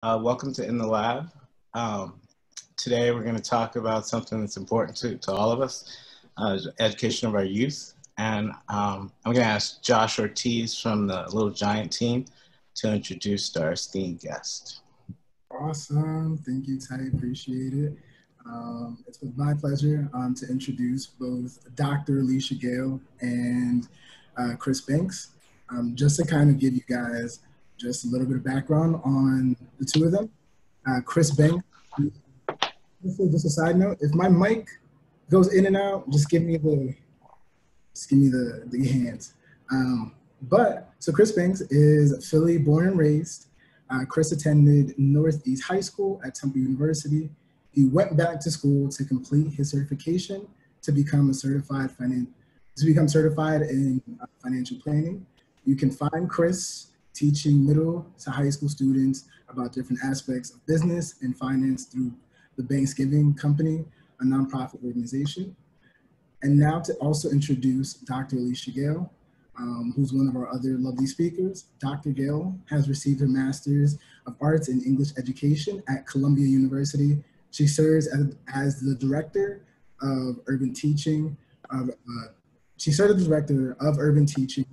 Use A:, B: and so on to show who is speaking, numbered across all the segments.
A: Welcome to In the Lab. Today we're going to talk about something that's important to all of us, education of our youth. And I'm going to ask Josh Ortiz from the Little Giant team to introduce our esteemed guest.
B: Awesome. Thank you, Ty. Appreciate it. It's with my pleasure to introduce both Dr. Alicia Gayle and Chris Banks. Just to kind of give you guys just a little bit of background on the two of them. Chris Banks, just a side note, if my mic goes in and out, just give me the hands. So Chris Banks is Philly born and raised. Chris attended Northeast High School at Temple University. He went back to school to complete his certification to become certified in financial planning. You can find Chris teaching middle to high school students about different aspects of business and finance through the Banks Giving Company, a nonprofit organization. And now to also introduce Dr. Alicia Gayle, who's one of our other lovely speakers. Dr. Gayle has received her Master's of Arts in English Education at Columbia University. She serves as the Director of Urban Teaching. She served as the Director of Urban Teaching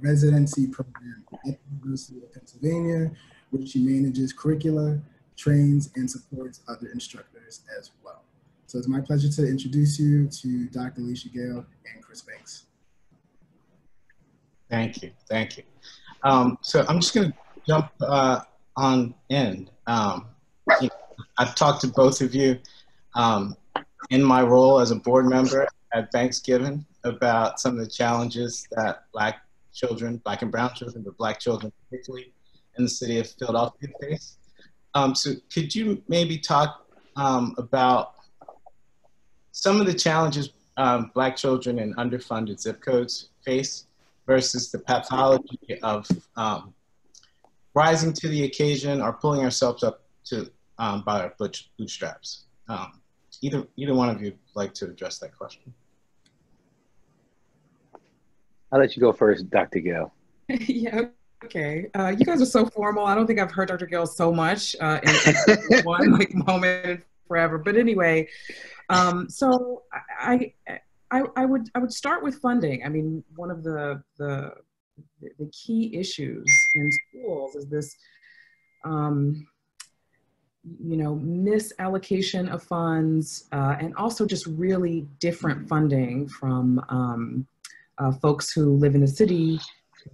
B: Residency Program at the University of Pennsylvania, where she manages curricula, trains, and supports other instructors as well. So it's my pleasure to introduce you to Dr. Alicia Gayle and Chris Banks.
A: Thank you. Thank you. So I'm just going to jump on in. I've talked to both of you in my role as a board member at Banks Giving about some of the challenges that Black and brown children, but Black children particularly in the city of Philadelphia face. So could you maybe talk about some of the challenges Black children in underfunded zip codes face versus the pathology of rising to the occasion or pulling ourselves up to by our bootstraps? Either one of you would like to address that question.
C: I'll let you go first, Dr. Gayle.
D: Yeah, okay. You guys are so formal. I don't think I've heard Dr. Gayle so much in one moment forever. But anyway, so I would start with funding. I mean, one of the key issues in schools is this, misallocation of funds, and also just really different funding from folks who live in the city,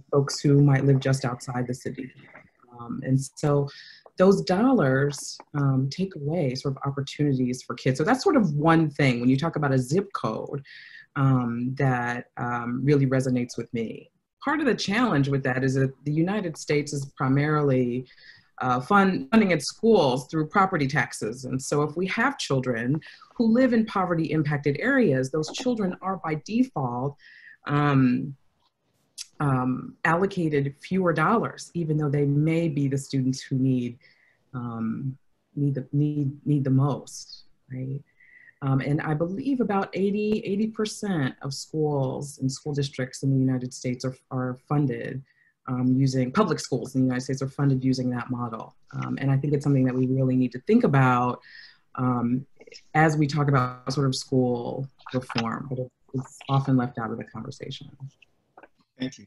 D: folks who might live just outside the city. And so those dollars take away sort of opportunities for kids. So that's sort of one thing when you talk about a zip code that really resonates with me. Part of the challenge with that is that the United States is primarily funding its schools through property taxes. And so if we have children who live in poverty impacted areas, those children are by default allocated fewer dollars, even though they may be the students who need the most, right? And I believe about 80% of schools and school districts in the United States are funded using, public schools in the United States are funded using that model. And I think it's something that we really need to think about as we talk about sort of school reform, but it's often left out of the conversation.
A: Thank you.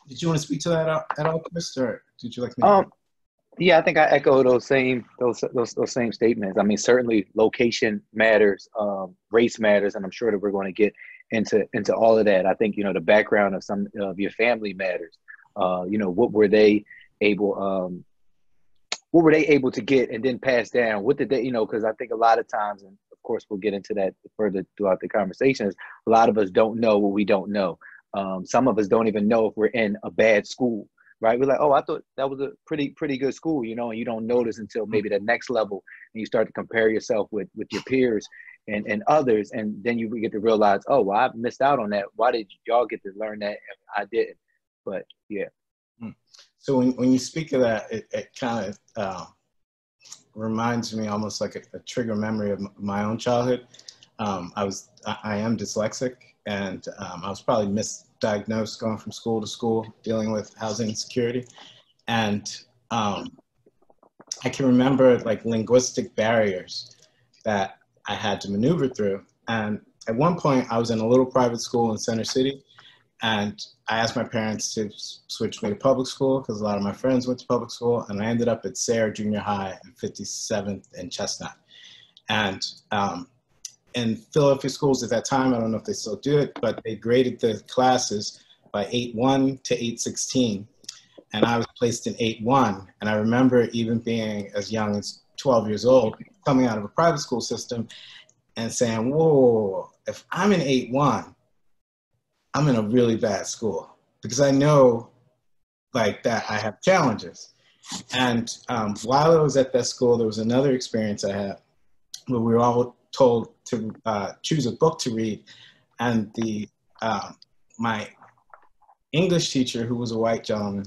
A: Did you want to speak to that at all, Chris, or did you like me?
C: Yeah, I think I echo those same statements. I mean, certainly location matters, race matters, and I'm sure that we're going to get into all of that. I think the background of some of your family matters. What were they able to get and then pass down? What did they, because I think a lot of times, and of course we'll get into that further throughout the conversations, a lot of us don't know what we don't know. Some of us don't even know if we're in a bad school, right? We're like, oh, I thought that was a pretty good school, and you don't notice until maybe the next level, and you start to compare yourself with your peers and others, and then you get to realize, oh, well, I missed out on that. Why did y'all get to learn that? I didn't. But yeah.
A: So when you speak of that, it kind of reminds me almost like a trigger memory of my own childhood. I am dyslexic, and I was probably misdiagnosed going from school to school, dealing with housing insecurity. And I can remember like linguistic barriers that I had to maneuver through. And at one point I was in a little private school in Center City, and I asked my parents to switch me to public school because a lot of my friends went to public school, and I ended up at Sayre Junior High and 57th and Chestnut. And in Philadelphia schools at that time, I don't know if they still do it, but they graded the classes by 8-1 to 8-16. And I was placed in 8-1. And I remember even being as young as 12 years old, coming out of a private school system and saying, whoa, if I'm in 8-1, I'm in a really bad school, because I know like that I have challenges. And while I was at that school, there was another experience I had where we were all told to choose a book to read. And my English teacher, who was a white gentleman,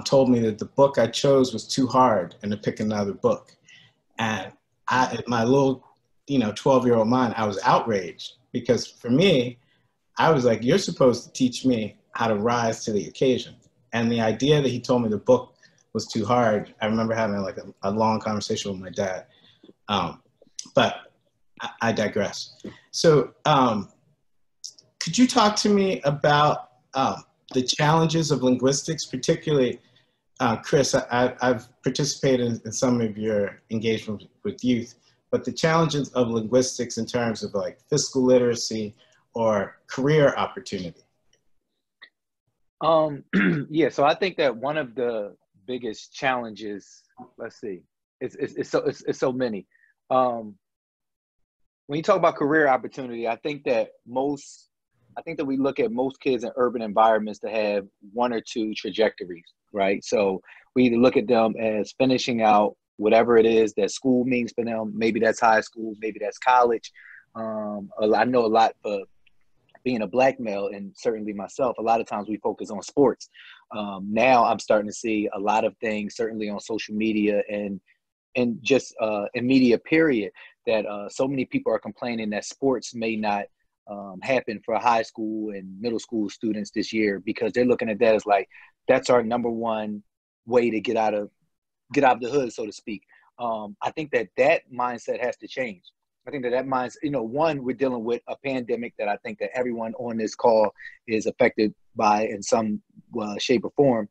A: told me that the book I chose was too hard and to pick another book. And my little, 12-year-old mind, I was outraged, because for me, I was like, you're supposed to teach me how to rise to the occasion. And the idea that he told me the book was too hard, I remember having like a long conversation with my dad. But I digress. So could you talk to me about the challenges of linguistics, particularly, Chris, I've participated in some of your engagement with youth, but the challenges of linguistics in terms of like fiscal literacy or career opportunity?
C: Yeah, so I think that one of the biggest challenges, let's see, it's so many. When you talk about career opportunity, I think that we look at most kids in urban environments to have one or two trajectories, right? So we either look at them as finishing out whatever it is that school means for them. Maybe that's high school, maybe that's college. I know a lot for being a Black male, and certainly myself, a lot of times we focus on sports. Now I'm starting to see a lot of things, certainly on social media and just in media period, that so many people are complaining that sports may not happen for high school and middle school students this year, because they're looking at that as like, that's our number one way to get out of the hood, so to speak. I think that mindset has to change. I think that mindset, one, we're dealing with a pandemic that I think that everyone on this call is affected by in some shape or form.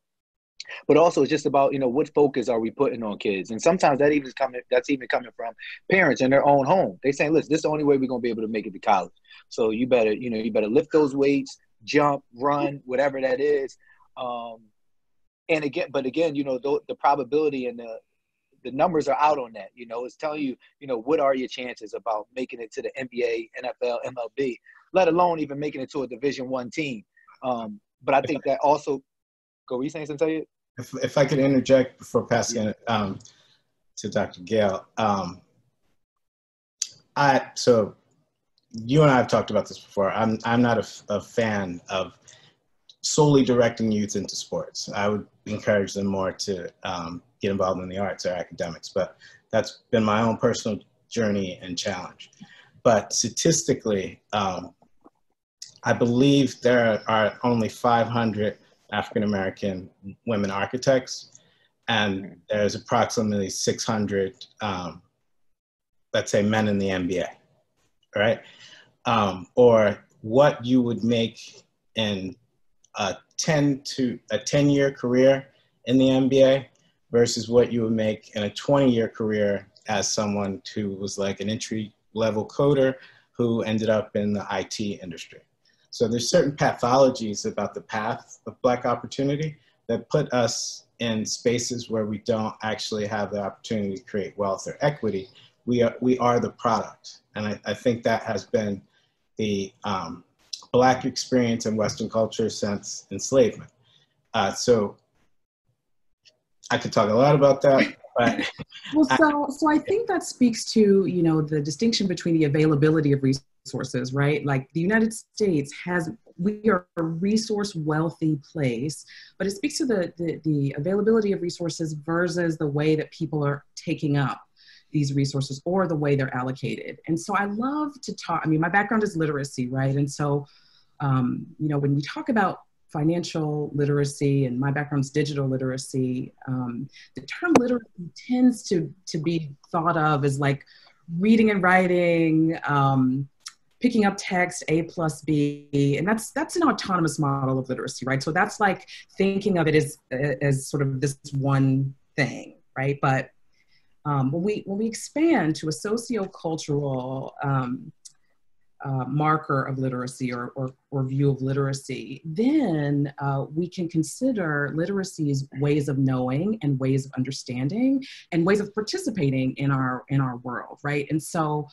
C: But also it's just about, what focus are we putting on kids? And sometimes that's even coming from parents in their own home. They saying, listen, this is the only way we're going to be able to make it to college. So you better lift those weights, jump, run, whatever that is. And again, the probability and the numbers are out on that. It's telling you, what are your chances about making it to the NBA, NFL, MLB, let alone even making it to a Division I team. But I think that also, were you saying something?
A: If I could interject before passing it to Dr. Gayle. So you and I have talked about this before. I'm not a fan of solely directing youth into sports. I would encourage them more to get involved in the arts or academics, but that's been my own personal journey and challenge. But statistically, I believe there are only 500 African-American women architects, and there's approximately 600, let's say, men in the NBA, right? Or what you would make in a 10-year career in the NBA versus what you would make in a 20-year career as someone who was like an entry-level coder who ended up in the IT industry. So there's certain pathologies about the path of Black opportunity that put us in spaces where we don't actually have the opportunity to create wealth or equity. We are the product. And I think that has been the Black experience in Western culture since enslavement. So I could talk a lot about that. But
D: well, so I think that speaks to, the distinction between the availability of resources, right? Like the United States we are a resource wealthy place, but it speaks to the availability of resources versus the way that people are taking up these resources or the way they're allocated. And so I love to talk, my background is literacy, right? And so, when we talk about financial literacy, and my background's digital literacy, the term literacy tends to be thought of as like reading and writing, picking up text, A plus B, and that's an autonomous model of literacy, right? So that's like thinking of it as sort of this one thing, right? But when we expand to a sociocultural marker of literacy or view of literacy, then we can consider literacy's ways of knowing and ways of understanding and ways of participating in our world, right? And so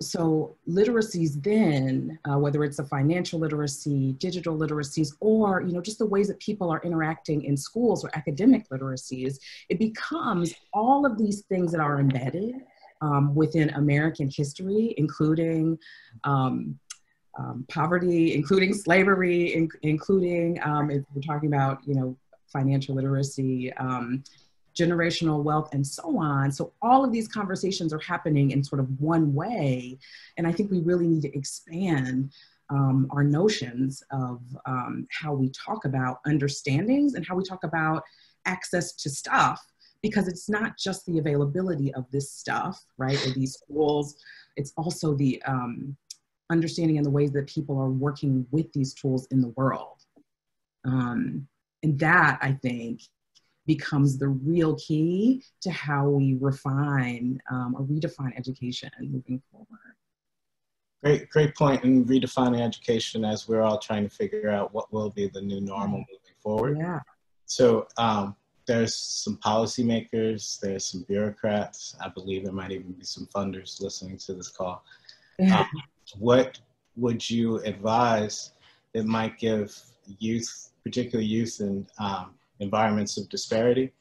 D: so literacies then, whether it's a financial literacy, digital literacies, or just the ways that people are interacting in schools or academic literacies, it becomes all of these things that are embedded within American history, including poverty, including slavery, including, if we're talking about, financial literacy, generational wealth, and so on. So all of these conversations are happening in sort of one way. And I think we really need to expand our notions of how we talk about understandings and how we talk about access to stuff, because it's not just the availability of this stuff, right, or these tools, it's also the understanding and the ways that people are working with these tools in the world. And that, I think, becomes the real key to how we refine or redefine education moving forward.
A: Great point in redefining education as we're all trying to figure out what will be the new normal moving forward.
D: Yeah.
A: So there's some policymakers, there's some bureaucrats, I believe there might even be some funders listening to this call. What would you advise that might give youth, particularly youth in environments of disparity,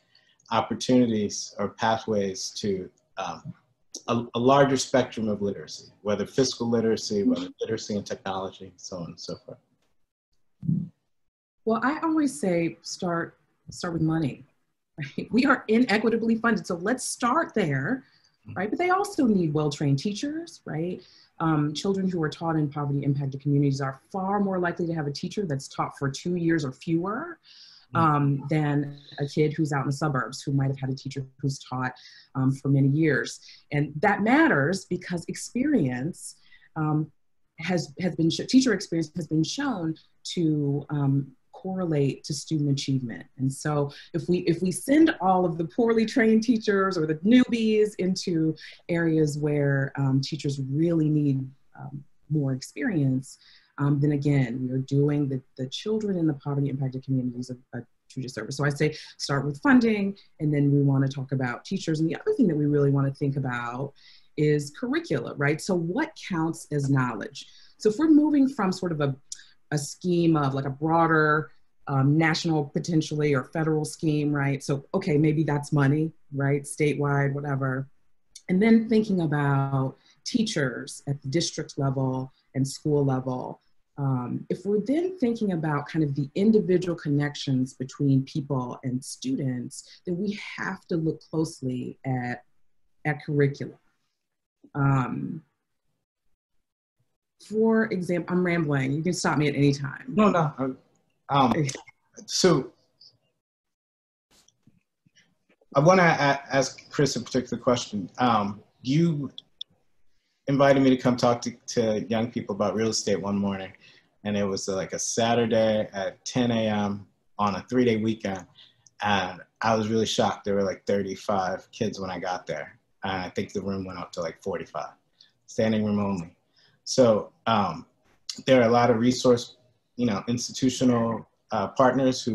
A: opportunities or pathways to a larger spectrum of literacy, whether physical literacy, whether literacy in technology, so on and so forth?
D: Well, I always say start with money. Right? We are inequitably funded, so let's start there, right? But they also need well-trained teachers, right? Children who are taught in poverty-impacted communities are far more likely to have a teacher that's taught for 2 years or fewer than a kid who's out in the suburbs who might have had a teacher who's taught for many years. And that matters because experience teacher experience has been shown to correlate to student achievement. And so if we send all of the poorly trained teachers or the newbies into areas where teachers really need more experience, then again, we are doing the children in the poverty impacted communities a true disservice. So I say start with funding, and then we want to talk about teachers. And the other thing that we really want to think about is curricula, right? So what counts as knowledge? So if we're moving from sort of a scheme of like a broader national potentially or federal scheme, right? So, okay, maybe that's money, right? Statewide, whatever. And then thinking about teachers at the district level and school level. If we're then thinking about kind of the individual connections between people and students, then we have to look closely at curriculum. For example, I'm rambling. You can stop me at any time.
A: No. So I want to ask Chris a particular question. You invited me to come talk to young people about real estate one morning, and it was like a Saturday at 10 a.m. on a 3-day weekend, and I was really shocked. There were like 35 kids when I got there, and I think the room went up to like 45, standing room only. So there are a lot of resource, institutional partners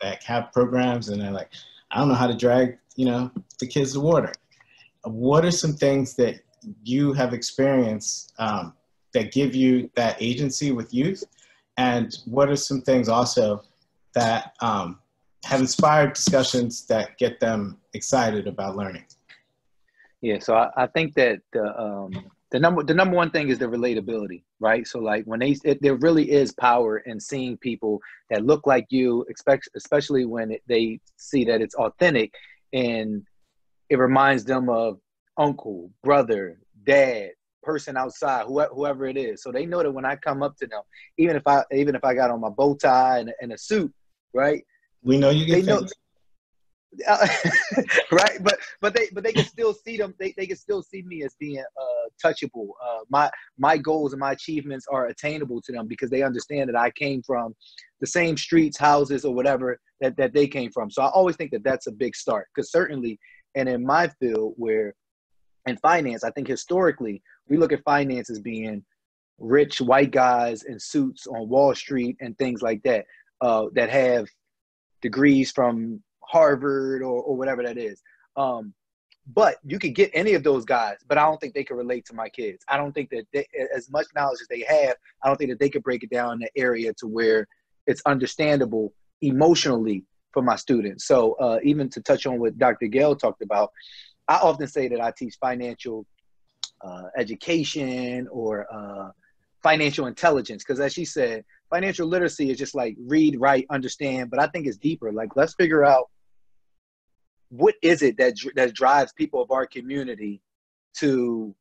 A: that have programs, and they're like, I don't know how to drag, the kids to water. What are some things that you have experienced that give you that agency with youth? And what are some things also that have inspired discussions that get them excited about learning?
C: Yeah, so I think that the number one thing is the relatability, right? So like when there really is power in seeing people that look like you, especially when they see that it's authentic, and it reminds them of uncle, brother, dad, person outside, whoever it is. So they know that when I come up to them, even if I got on my bow tie and a suit, right?
A: We know you get
C: paid. Right, but they can still see them. They can still see me as being touchable. My goals and my achievements are attainable to them because they understand that I came from the same streets, houses, or whatever that they came from. So I always think that that's a big start, because certainly, and in my field, where in finance, I think historically we look at finance as being rich white guys in suits on Wall Street and things like that, that have degrees from Harvard or whatever that is. But you could get any of those guys, but I don't think they can relate to my kids. I don't think that as much knowledge as they have, I don't think that they could break it down in the area to where it's understandable emotionally for my students. So even to touch on what Dr. Gayle talked about, I often say that I teach financial education or financial intelligence, because as she said, financial literacy is just like read, write, understand, but I think it's deeper. Like, let's figure out what is it that drives people of our community to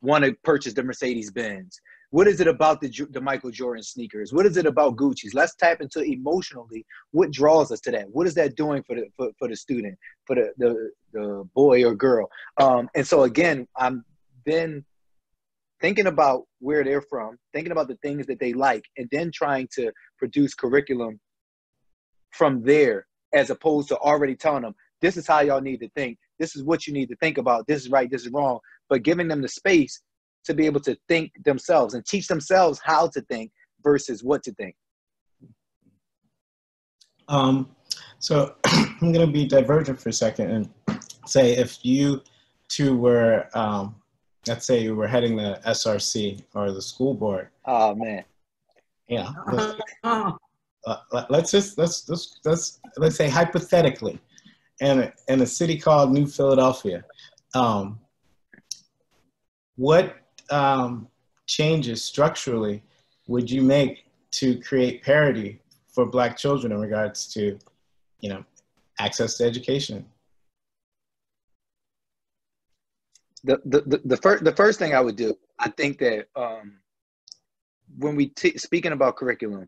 C: want to purchase the Mercedes-Benz? What is it about the Michael Jordan sneakers? What is it about Gucci's? Let's tap into emotionally what draws us to that. What is that doing for the student, for the boy or girl? And so again, I'm then thinking about where they're from, thinking about the things that they like, and then trying to produce curriculum from there, as opposed to already telling them, this is how y'all need to think. This is what you need to think about. This is right, this is wrong. But giving them the space to be able to think themselves and teach themselves how to think versus what to think.
A: So I'm going to be divergent for a second and say, if you two were, let's say you were heading the SRC or the school board.
C: Oh man.
A: Yeah. Let's say hypothetically, in a city called New Philadelphia, what changes structurally would you make to create parity for Black children in regards to, access to education?
C: The first thing I would do, I think that when we speaking about curriculum,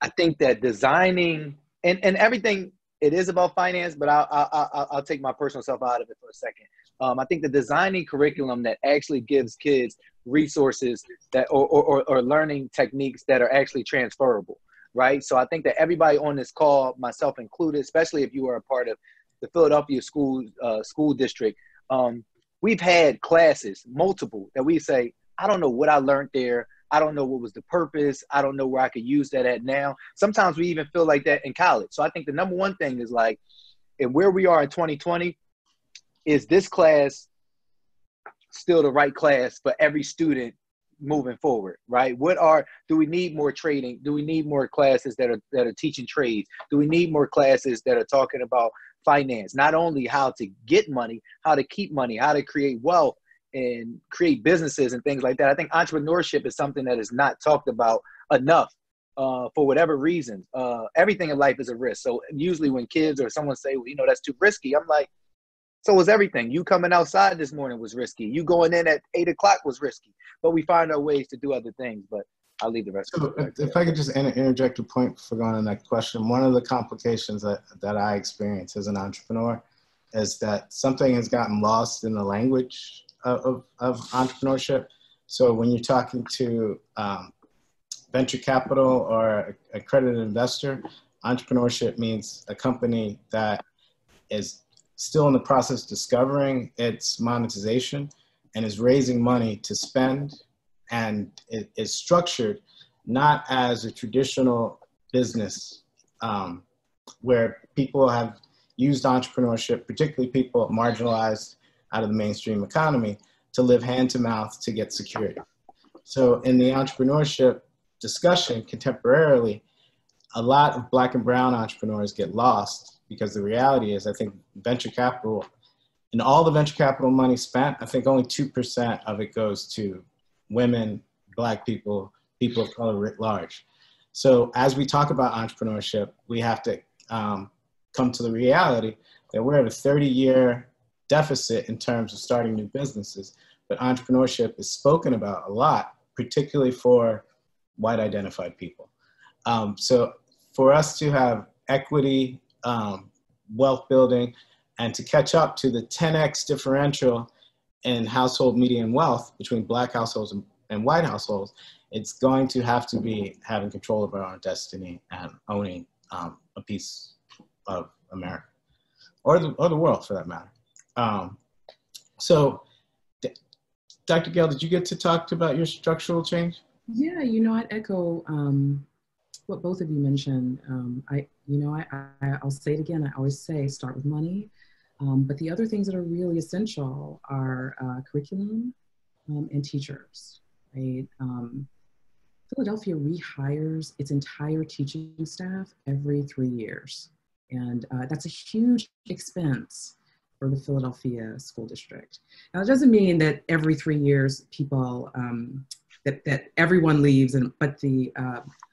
C: I think that designing and everything, it is about finance, but I'll take my personal self out of it for a second. I think the designing curriculum that actually gives kids resources that or learning techniques that are actually transferable, right? So I think that everybody on this call, myself included, especially if you are a part of the Philadelphia school district, we've had classes, multiple, that we say, I don't know what I learned there. I don't know what was the purpose. I don't know where I could use that at now. Sometimes we even feel like that in college. So I think the number one thing is like, and where we are in 2020, is this class still the right class for every student moving forward, right? Do we need more trading? Do we need more classes that are teaching trades? Do we need more classes that are talking about finance? Not only how to get money, how to keep money, how to create wealth and create businesses and things like that. I think entrepreneurship is something that is not talked about enough for whatever reason. Everything in life is a risk. So usually when kids or someone say, well, that's too risky, I'm like, so was everything. You coming outside this morning was risky. You going in at 8 o'clock was risky. But we find our ways to do other things. But I'll leave the rest.
A: So if I could just interject a point for going on that question. One of the complications that I experience as an entrepreneur is that something has gotten lost in the language of entrepreneurship. So when you're talking to venture capital or accredited investor, entrepreneurship means a company that is still in the process of discovering its monetization and is raising money to spend, and it is structured not as a traditional business where people have used entrepreneurship, particularly people marginalized out of the mainstream economy, to live hand to mouth to get security. So in the entrepreneurship discussion contemporarily, a lot of Black and brown entrepreneurs get lost, because the reality is, I think venture capital, and all the venture capital money spent, I think only 2% of it goes to women, Black people, people of color writ large. So as we talk about entrepreneurship, we have to come to the reality that we're at a 30-year deficit in terms of starting new businesses. but entrepreneurship is spoken about a lot, particularly for white identified people. So for us to have equity, wealth building, and to catch up to the 10x differential in household median wealth between Black households and white households, it's going to have to be having control of our own destiny and owning a piece of America, or the world for that matter. So, Dr. Gayle, did you get to talk about your structural change?
D: Yeah, you know, I'd echo what both of you mentioned. I'll say it again. I always say start with money, but the other things that are really essential are curriculum and teachers. Right? Philadelphia rehires its entire teaching staff every 3 years, and that's a huge expense for the Philadelphia School District. Now, it doesn't mean that every 3 years people that everyone leaves, but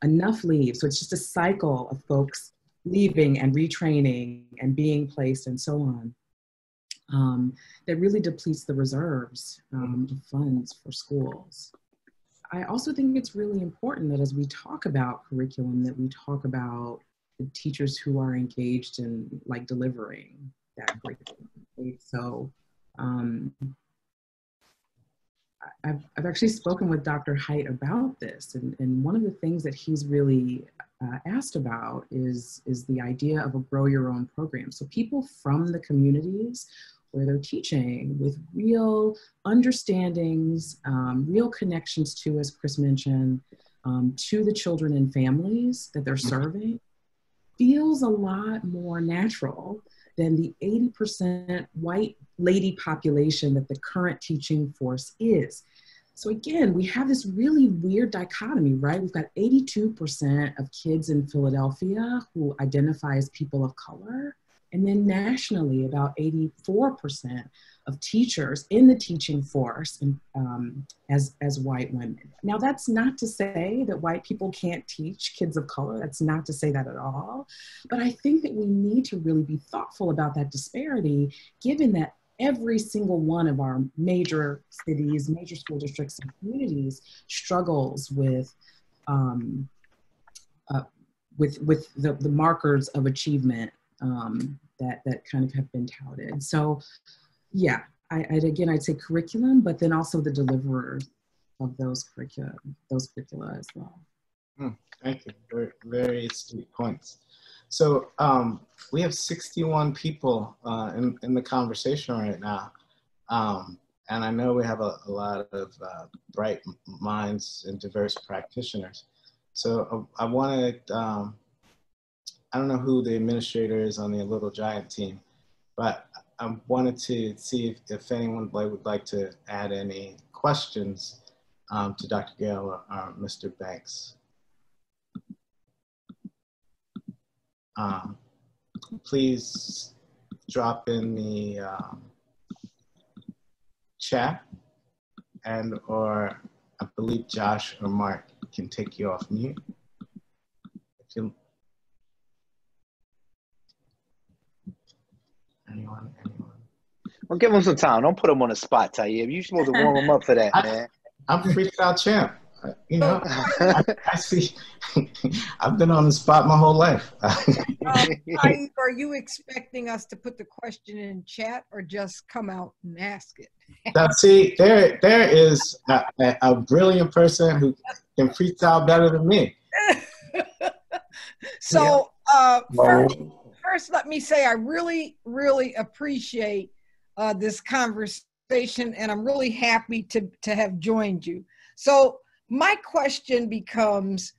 D: enough leave. So it's just a cycle of folks leaving and retraining and being placed and so on that really depletes the reserves of funds for schools. I also think it's really important that as we talk about curriculum, that we talk about the teachers who are engaged in like delivering that curriculum. Right? So I've actually spoken with Dr. Haidt about this, and one of the things that he's really asked about is the idea of a grow your own program. So people from the communities where they're teaching with real understandings, real connections to, as Chris mentioned, to the children and families that they're serving, feels a lot more natural than the 80% white lady population that the current teaching force is. So again, we have this really weird dichotomy, right? We've got 82% of kids in Philadelphia who identify as people of color, and then nationally, about 84% of teachers in the teaching force as white women. Now, that's not to say that white people can't teach kids of color. That's not to say that at all. But I think that we need to really be thoughtful about that disparity, given that every single one of our major cities, major school districts, and communities struggles with the markers of achievement that kind of have been touted. So yeah, I'd say curriculum, but then also the deliverers of those curricula as well.
A: Thank you, very, very astute points. So we have 61 people in the conversation right now. And I know we have a lot of bright minds and diverse practitioners. So I wanted, I don't know who the administrator is on the Little Giant team, but I wanted to see if anyone would like to add any questions to Dr. Gayle or Mr. Banks. Please drop in the chat, and or I believe Josh or Mark can take you off mute. Anyone?
C: Well, give them some time. Don't put them on the spot, Tayyib. You're supposed to warm them up for that, man.
A: I'm freestyle champ. You know, I see. I've been on the spot my whole life.
E: Are you expecting us to put the question in chat or just come out and ask it?
A: Now, see, there is a brilliant person who can freestyle better than me.
E: So, first, let me say I really, really appreciate this conversation, and I'm really happy to have joined you. So my question becomes,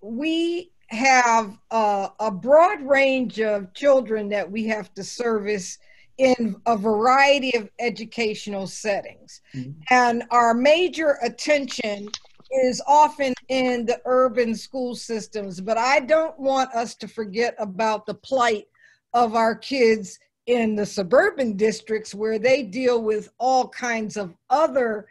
E: we have a broad range of children that we have to service in a variety of educational settings. Mm-hmm. And our major attention is often in the urban school systems, but I don't want us to forget about the plight of our kids in the suburban districts, where they deal with all kinds of other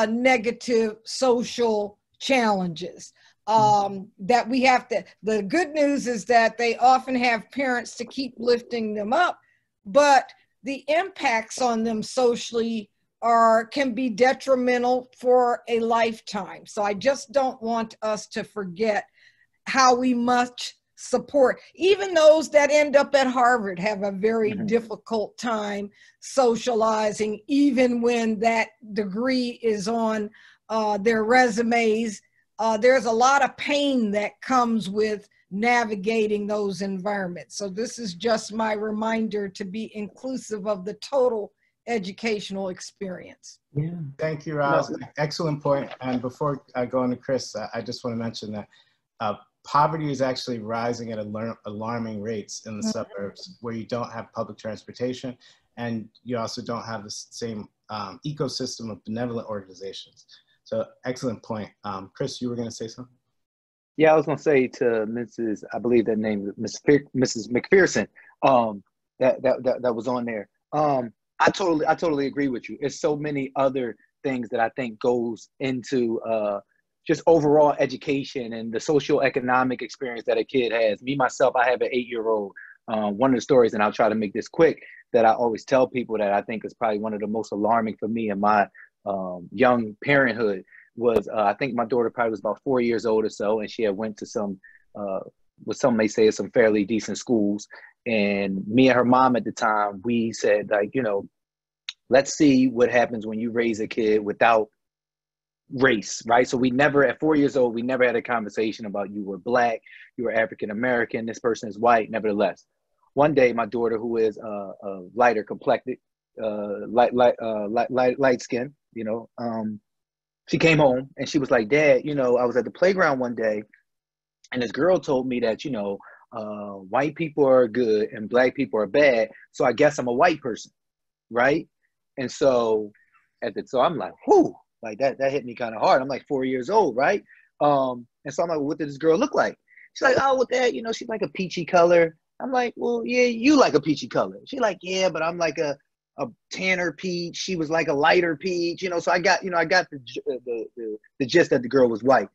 E: negative social challenges that we have to. The good news is that they often have parents to keep lifting them up, but the impacts on them socially can be detrimental for a lifetime. So I just don't want us to forget how we must support. Even those that end up at Harvard have a very difficult time socializing, even when that degree is on their resumes. There's a lot of pain that comes with navigating those environments. So this is just my reminder to be inclusive of the total educational experience.
D: Yeah.
A: Thank you, Roz. Excellent point. And before I go on to Chris, I just want to mention that poverty is actually rising at alarming rates in the suburbs where you don't have public transportation, and you also don't have the same ecosystem of benevolent organizations. So excellent point. Chris, you were going to say something?
C: Yeah, I was going to say to Mrs. I believe that name is Mrs. McPherson, that was on there. I totally agree with you. It's so many other things that I think goes into just overall education and the socioeconomic experience that a kid has. Me, myself, I have an 8-year-old. One of the stories, and I'll try to make this quick, that I always tell people that I think is probably one of the most alarming for me in my young parenthood was, I think my daughter probably was about 4 years old or so, and she had went to some, what some may say is some fairly decent schools. And me and her mom at the time, we said, like, you know, let's see what happens when you raise a kid without race, right? So we never, at 4 years old, we never had a conversation about you were Black, you were African-American, this person is white. Nevertheless, one day my daughter, who is lighter complected, light skin, you know, she came home and she was like, Dad, you know, I was at the playground one day and this girl told me that, you know, white people are good and Black people are bad. So I guess I'm a white person, right? And so so I'm like, whoo, like that hit me kind of hard. I'm like 4 years old, right? And so I'm like, what did this girl look like? She's like, oh, with that, you know, she's like a peachy color. I'm like, well, yeah, you like a peachy color. She's like, yeah, but I'm like a tanner peach. She was like a lighter peach, you know. So I got the gist that the girl was white.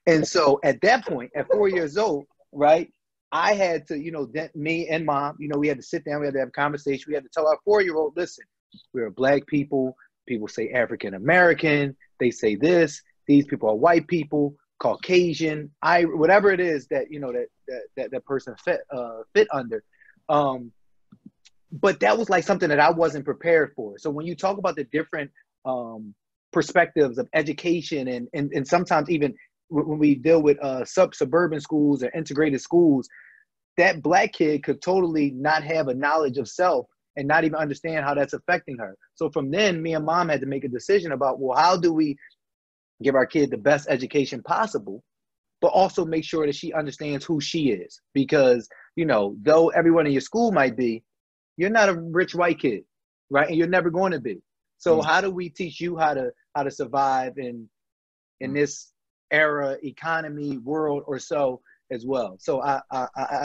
C: And so at that point, at 4 years old, right, I had to, you know, me and Mom, you know, we had to sit down, we had to have a conversation. We had to tell our 4-year-old, listen, we're Black people. People say African American. They say this. These people are white people, Caucasian, whatever it is that, you know, that person fit under. But that was like something that I wasn't prepared for. So when you talk about the different perspectives of education and sometimes even when we deal with suburban schools or integrated schools, that Black kid could totally not have a knowledge of self and not even understand how that's affecting her. So from then, me and Mom had to make a decision about, well, how do we give our kid the best education possible, but also make sure that she understands who she is? Because, you know, though everyone in your school might be, you're not a rich white kid, right? And you're never going to be. So how do we teach you how to survive in this era, economy, world, or so as well? So I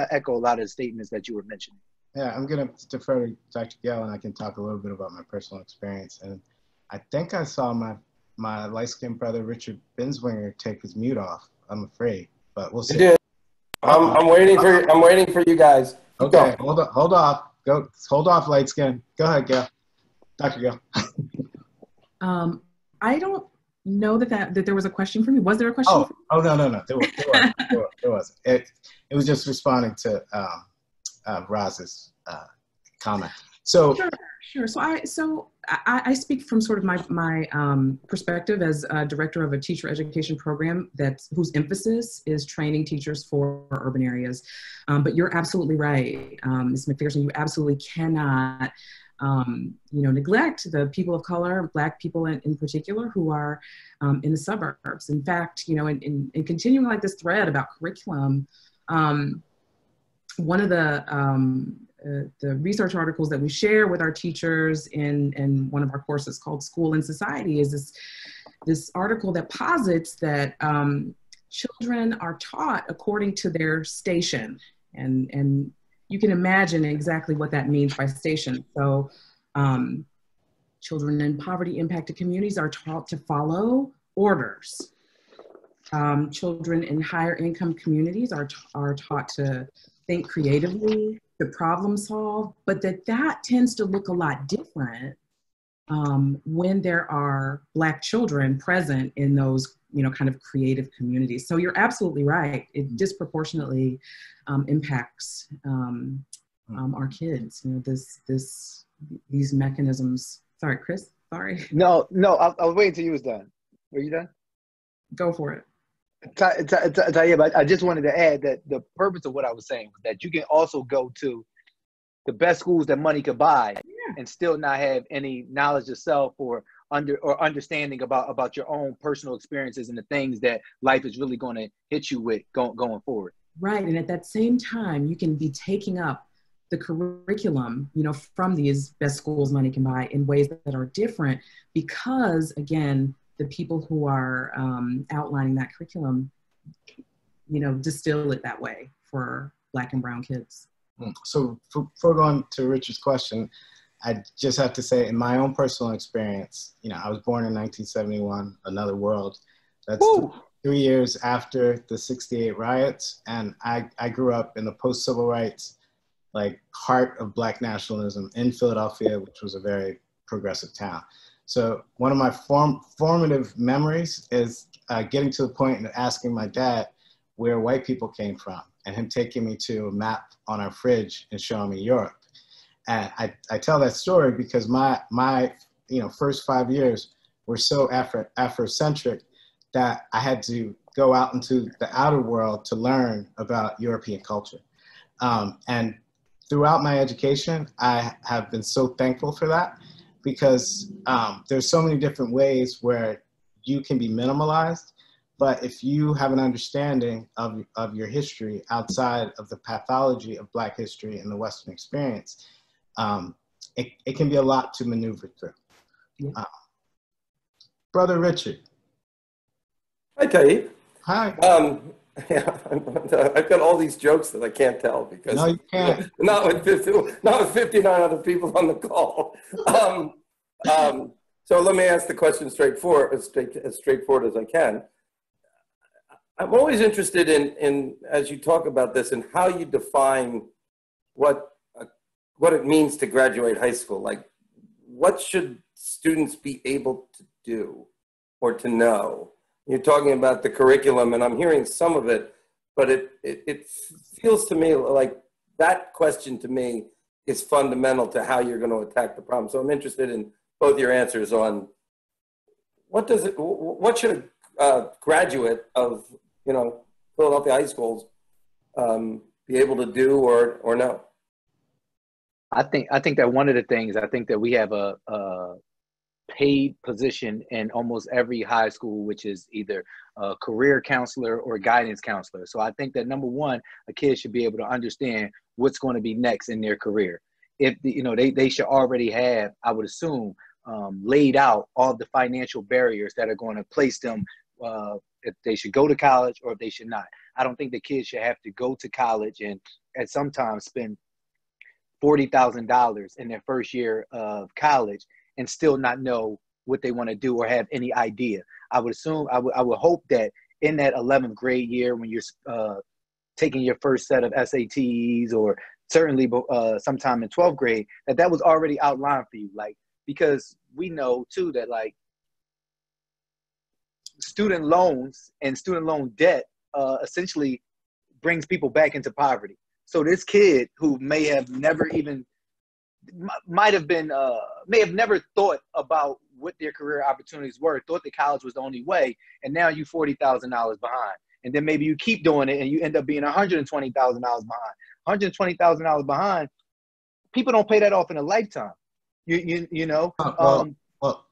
C: echo a lot of the statements that you were mentioning.
A: Yeah, I'm going to defer to Dr. Gayle, and I can talk a little bit about my personal experience. And I think I saw my light-skinned brother, Richard Binswinger, take his mute off, I'm afraid, but we'll see.
F: He did. I'm waiting for you guys.
A: Okay, hold off, light skin. Go ahead, Gayle. Dr. Gayle.
D: I don't know that there was a question for me. Was there a question?
A: Oh no. There wasn't. It was just responding to Roz's comment. So
D: sure. So I speak from sort of my perspective as a director of a teacher education program whose emphasis is training teachers for urban areas. But you're absolutely right, Ms. McPherson. You absolutely cannot, neglect the people of color, Black people in particular, who are in the suburbs. In fact, in continuing like this thread about curriculum, one of the research articles that we share with our teachers in one of our courses called School and Society is this article that posits that children are taught according to their station. And you can imagine exactly what that means by station. So children in poverty impacted communities are taught to follow orders. Children in higher income communities are taught to think creatively, to problem solve, but that tends to look a lot different when there are Black children present in those, kind of creative communities. So you're absolutely right. It disproportionately impacts our kids. These mechanisms. Sorry, Chris. Sorry.
C: No, I was waiting until you was done. Were you done?
D: Go for it.
C: But I just wanted to add that the purpose of what I was saying was that you can also go to the best schools that money could buy and still not have any knowledge of self or understanding about your own personal experiences and the things that life is really going to hit you with going forward.
D: Right, and at that same time, you can be taking up the curriculum, from these best schools money can buy in ways that are different because, again, the people who are outlining that curriculum, distill it that way for Black and brown kids.
A: So before going to Richard's question, I just have to say in my own personal experience, I was born in 1971, another world. That's 3 years after the '68 riots. And I grew up in the post-civil rights, heart of Black nationalism in Philadelphia, which was a very progressive town. So one of my formative memories is getting to the point and asking my dad where white people came from and him taking me to a map on our fridge and showing me Europe. And I tell that story because my first 5 years were so Afrocentric that I had to go out into the outer world to learn about European culture. And throughout my education, I have been so thankful for that because there's so many different ways where you can be minimalized, but if you have an understanding of your history outside of the pathology of Black history and the Western experience, it can be a lot to maneuver through. Yeah. Brother Richard.
F: Hi, Taib.
A: Hi.
F: Yeah, I've got all these jokes that I can't tell because
A: no, you can't.
F: Not with 59 other people on the call. So let me ask the question as straightforward as I can. I'm always interested in as you talk about this and how you define what it means to graduate high school. Like, what should students be able to do or to know? You're talking about the curriculum, and I'm hearing some of it, but it feels to me like that question to me is fundamental to how you're going to attack the problem. So I'm interested in both your answers on what should a graduate of Philadelphia high schools be able to do or know?
C: I think that one of the things, I think that we have a paid position in almost every high school, which is either a career counselor or guidance counselor. So I think that number one, a kid should be able to understand what's going to be next in their career. If they should already have, I would assume, laid out all the financial barriers that are going to place them if they should go to college or if they should not. I don't think the kids should have to go to college and at some time spend $40,000 in their first year of college and still not know what they want to do or have any idea. I would assume, I would hope that in that 11th grade year when you're taking your first set of SATs or certainly sometime in 12th grade, that was already outlined for you. Because we know too that student loans and student loan debt essentially brings people back into poverty. So this kid who may have never thought about what their career opportunities were, thought that college was the only way, and now you $40,000 behind. And then maybe you keep doing it and you end up being $120,000 behind. $120,000 behind, people don't pay that off in a lifetime.
A: Well,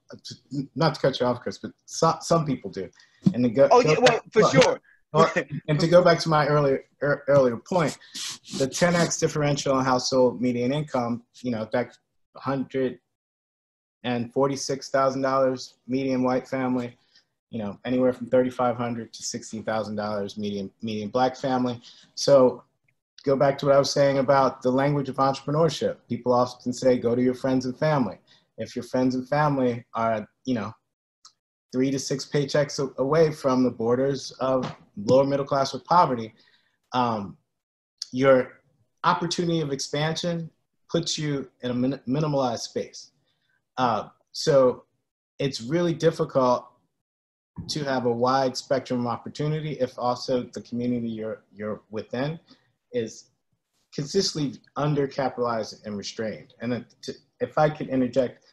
A: not to cut you off, Chris, but some people do. And
C: for sure.
A: And to go back to my earlier point, the 10x differential in household median income, that $146,000 median white family, anywhere from $3,500 to $16,000 median Black family. So go back to what I was saying about the language of entrepreneurship. People often say, go to your friends and family. If your friends and family are, 3 to 6 paychecks away from the borders of lower middle class with poverty, your opportunity of expansion puts you in a minimalized space. So it's really difficult to have a wide spectrum of opportunity if also the community you're within is consistently undercapitalized and restrained. And then if I could interject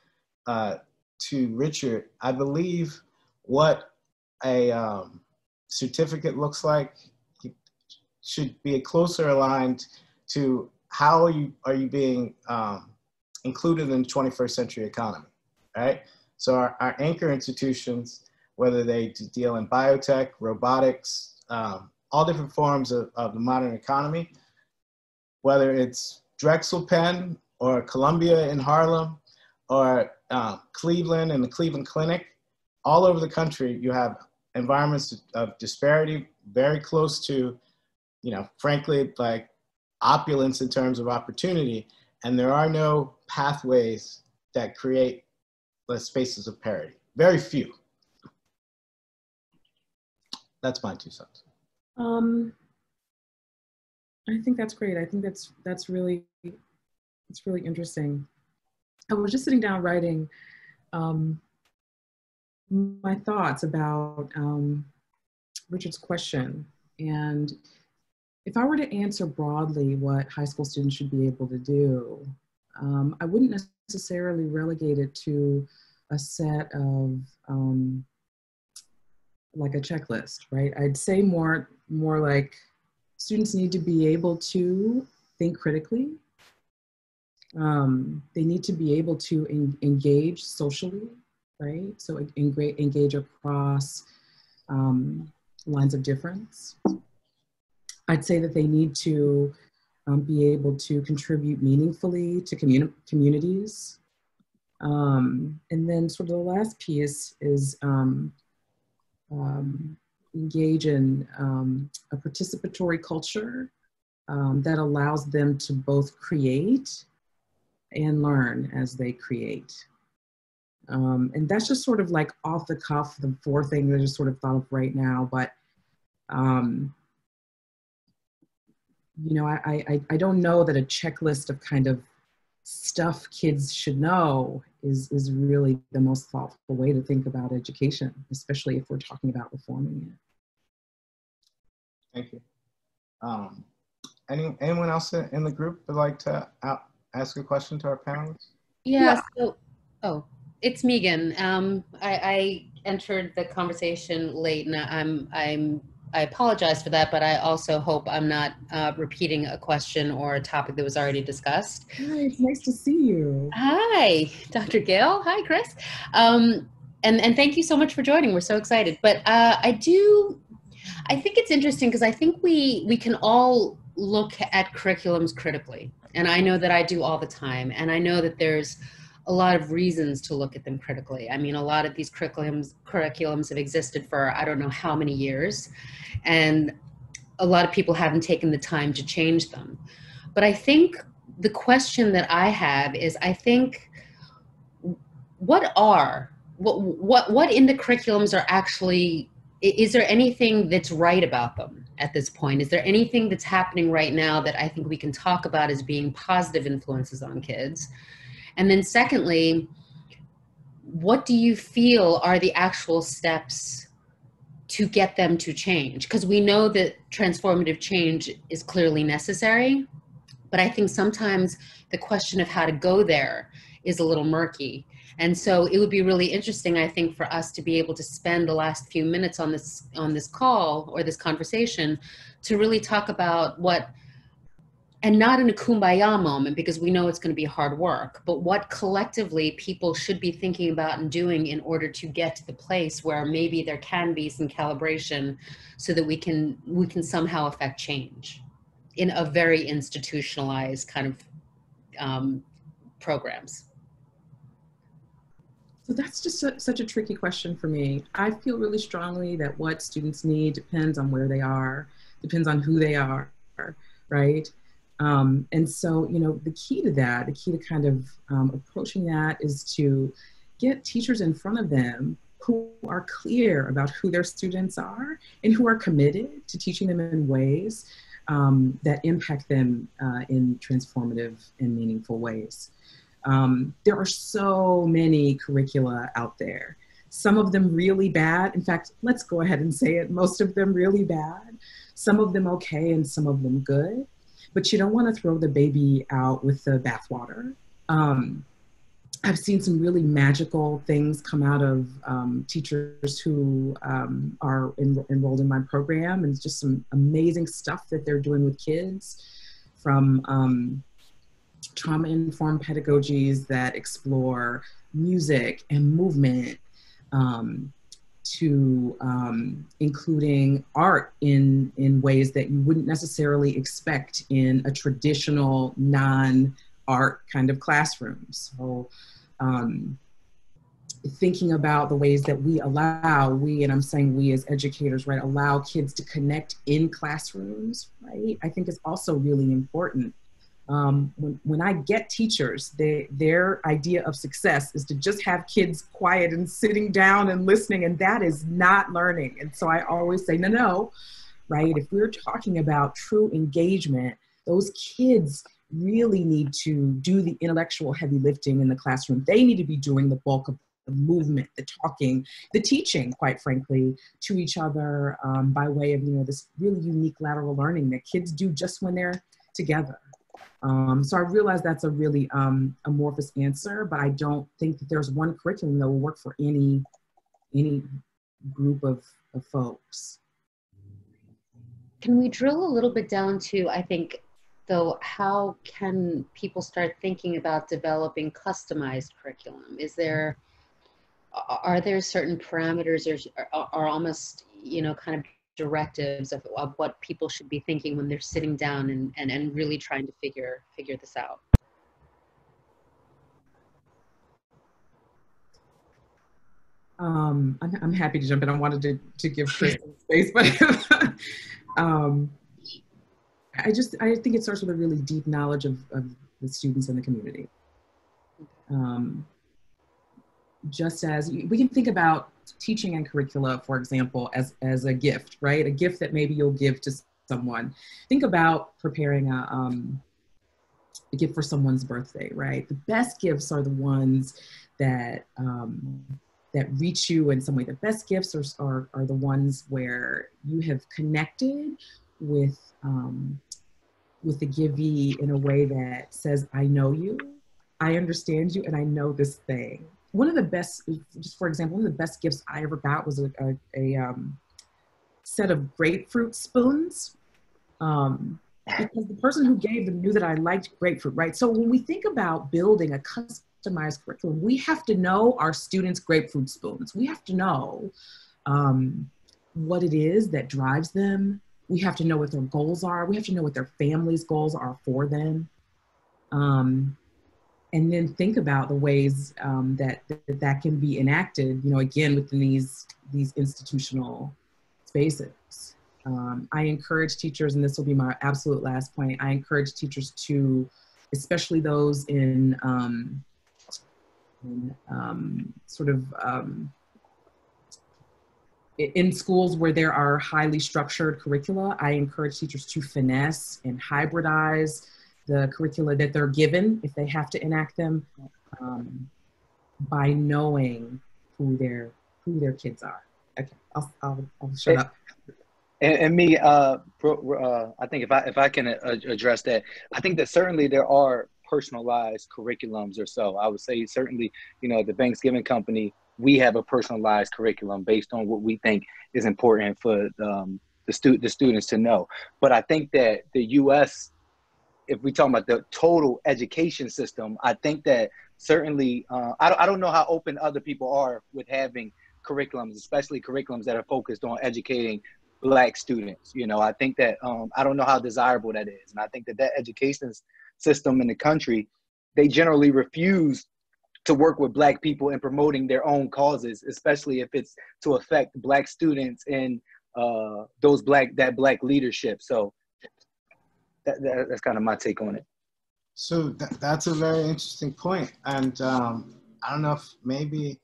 A: to Richard, I believe what a certificate looks like should be closer aligned to how are you being included in the 21st century economy, right? So our anchor institutions, whether they deal in biotech, robotics, all different forms of the modern economy, whether it's Drexel Penn or Columbia in Harlem or Cleveland and the Cleveland Clinic, all over the country, you have environments of disparity very close to, frankly, like opulence in terms of opportunity. And there are no pathways that create the spaces of parity. Very few. That's my 2 cents.
D: I think that's great. I think that's really interesting. I was just sitting down writing my thoughts about Richard's question. And if I were to answer broadly what high school students should be able to do, I wouldn't necessarily relegate it to a set of like a checklist, right? I'd say more like students need to be able to think critically. They need to be able to engage socially, right? So engage across lines of difference. I'd say that they need to be able to contribute meaningfully to communities. And then sort of the last piece is engage in a participatory culture that allows them to both create and learn as they create. And that's just sort of like off the cuff, the 4 things I just sort of thought of right now, but I don't know that a checklist of kind of stuff kids should know is really the most thoughtful way to think about education, especially if we're talking about reforming it.
A: Thank you. Anyone else in the group would like to ask a question to our panelists?
G: Yeah. So, it's Megan. I entered the conversation late, and I apologize for that, but I also hope I'm not repeating a question or a topic that was already discussed.
D: Hi, it's nice to see you.
G: Hi, Dr. Gayle. Hi, Chris. And thank you so much for joining. We're so excited. But I think it's interesting because I think we can all look at curriculums critically. And I know that I do all the time. And I know that there's a lot of reasons to look at them critically. I mean, a lot of these curriculums have existed for I don't know how many years. And a lot of people haven't taken the time to change them. But I think the question that I have is, I think, what in the curriculums are actually, is there anything that's right about them at this point? Is there anything that's happening right now that I think we can talk about as being positive influences on kids? And then secondly, what do you feel are the actual steps to get them to change? Because we know that transformative change is clearly necessary, but I think sometimes the question of how to go there is a little murky. And so it would be really interesting, I think, for us to be able to spend the last few minutes on this call or this conversation to really talk about what, and not in a kumbaya moment, because we know it's going to be hard work, but what collectively people should be thinking about and doing in order to get to the place where maybe there can be some calibration so that we can somehow affect change in a very institutionalized kind of programs.
D: So that's just such a tricky question for me. I feel really strongly that what students need depends on where they are, depends on who they are, right? And so, the key to that, the key to kind of approaching that is to get teachers in front of them who are clear about who their students are and who are committed to teaching them in ways that impact them in transformative and meaningful ways. There are so many curricula out there. Some of them really bad. In fact, let's go ahead and say it. Most of them really bad. Some of them okay, and some of them good. But you don't want to throw the baby out with the bathwater. I've seen some really magical things come out of teachers who are enrolled in my program, and just some amazing stuff that they're doing with kids, from trauma-informed pedagogies that explore music and movement, to including art in ways that you wouldn't necessarily expect in a traditional non-art kind of classroom. So thinking about the ways that we allow, and I'm saying we as educators, right, allow kids to connect in classrooms, right, I think is also really important. When I get teachers, their idea of success is to just have kids quiet and sitting down and listening, and that is not learning. And so I always say, no, right? If we're talking about true engagement, those kids really need to do the intellectual heavy lifting in the classroom. They need to be doing the bulk of the movement, the talking, the teaching, quite frankly, to each other by way of, this really unique lateral learning that kids do just when they're together. So I realize that's a really amorphous answer, but I don't think that there's one curriculum that will work for any group of folks.
G: Can we drill a little bit down to, I think, though, how can people start thinking about developing customized curriculum? Are there certain parameters or almost, kind of directives of what people should be thinking when they're sitting down and really trying to figure this out?
D: I'm happy to jump in. I wanted to give Chris some space, but I think it starts with a really deep knowledge of the students and the community. Just as we can think about teaching and curricula, for example, as a gift, right? A gift that maybe you'll give to someone. Think about preparing a gift for someone's birthday, right? The best gifts are the ones that reach you in some way. The best gifts are the ones where you have connected with the givee in a way that says, I know you, I understand you, and I know this thing. One of the best, just for example, one of the best gifts I ever got was a set of grapefruit spoons, because the person who gave them knew that I liked grapefruit, right? So when we think about building a customized curriculum, we have to know our students' grapefruit spoons. We have to know what it is that drives them. We have to know what their goals are. We have to know what their family's goals are for them. And then think about the ways that can be enacted, again, within these institutional spaces. I encourage teachers, and this will be my absolute last point, I encourage teachers to, especially those in schools where there are highly structured curricula, I encourage teachers to finesse and hybridize the curricula that they're given, if they have to enact them, by knowing who their kids are. Okay, I'll shut up.
C: And me, I think if I can address that, I think that certainly there are personalized curriculums or so. I would say certainly, the Thanksgiving Company, we have a personalized curriculum based on what we think is important for the students to know. But I think that the U.S., if we talk about the total education system, I think that certainly, I don't know how open other people are with having curriculums, especially curriculums that are focused on educating Black students. I think that, I don't know how desirable that is. And I think that education system in the country, they generally refuse to work with Black people in promoting their own causes, especially if it's to affect Black students and that Black leadership. So that's kind of my take on it.
A: So that's a very interesting point. And I don't know if maybe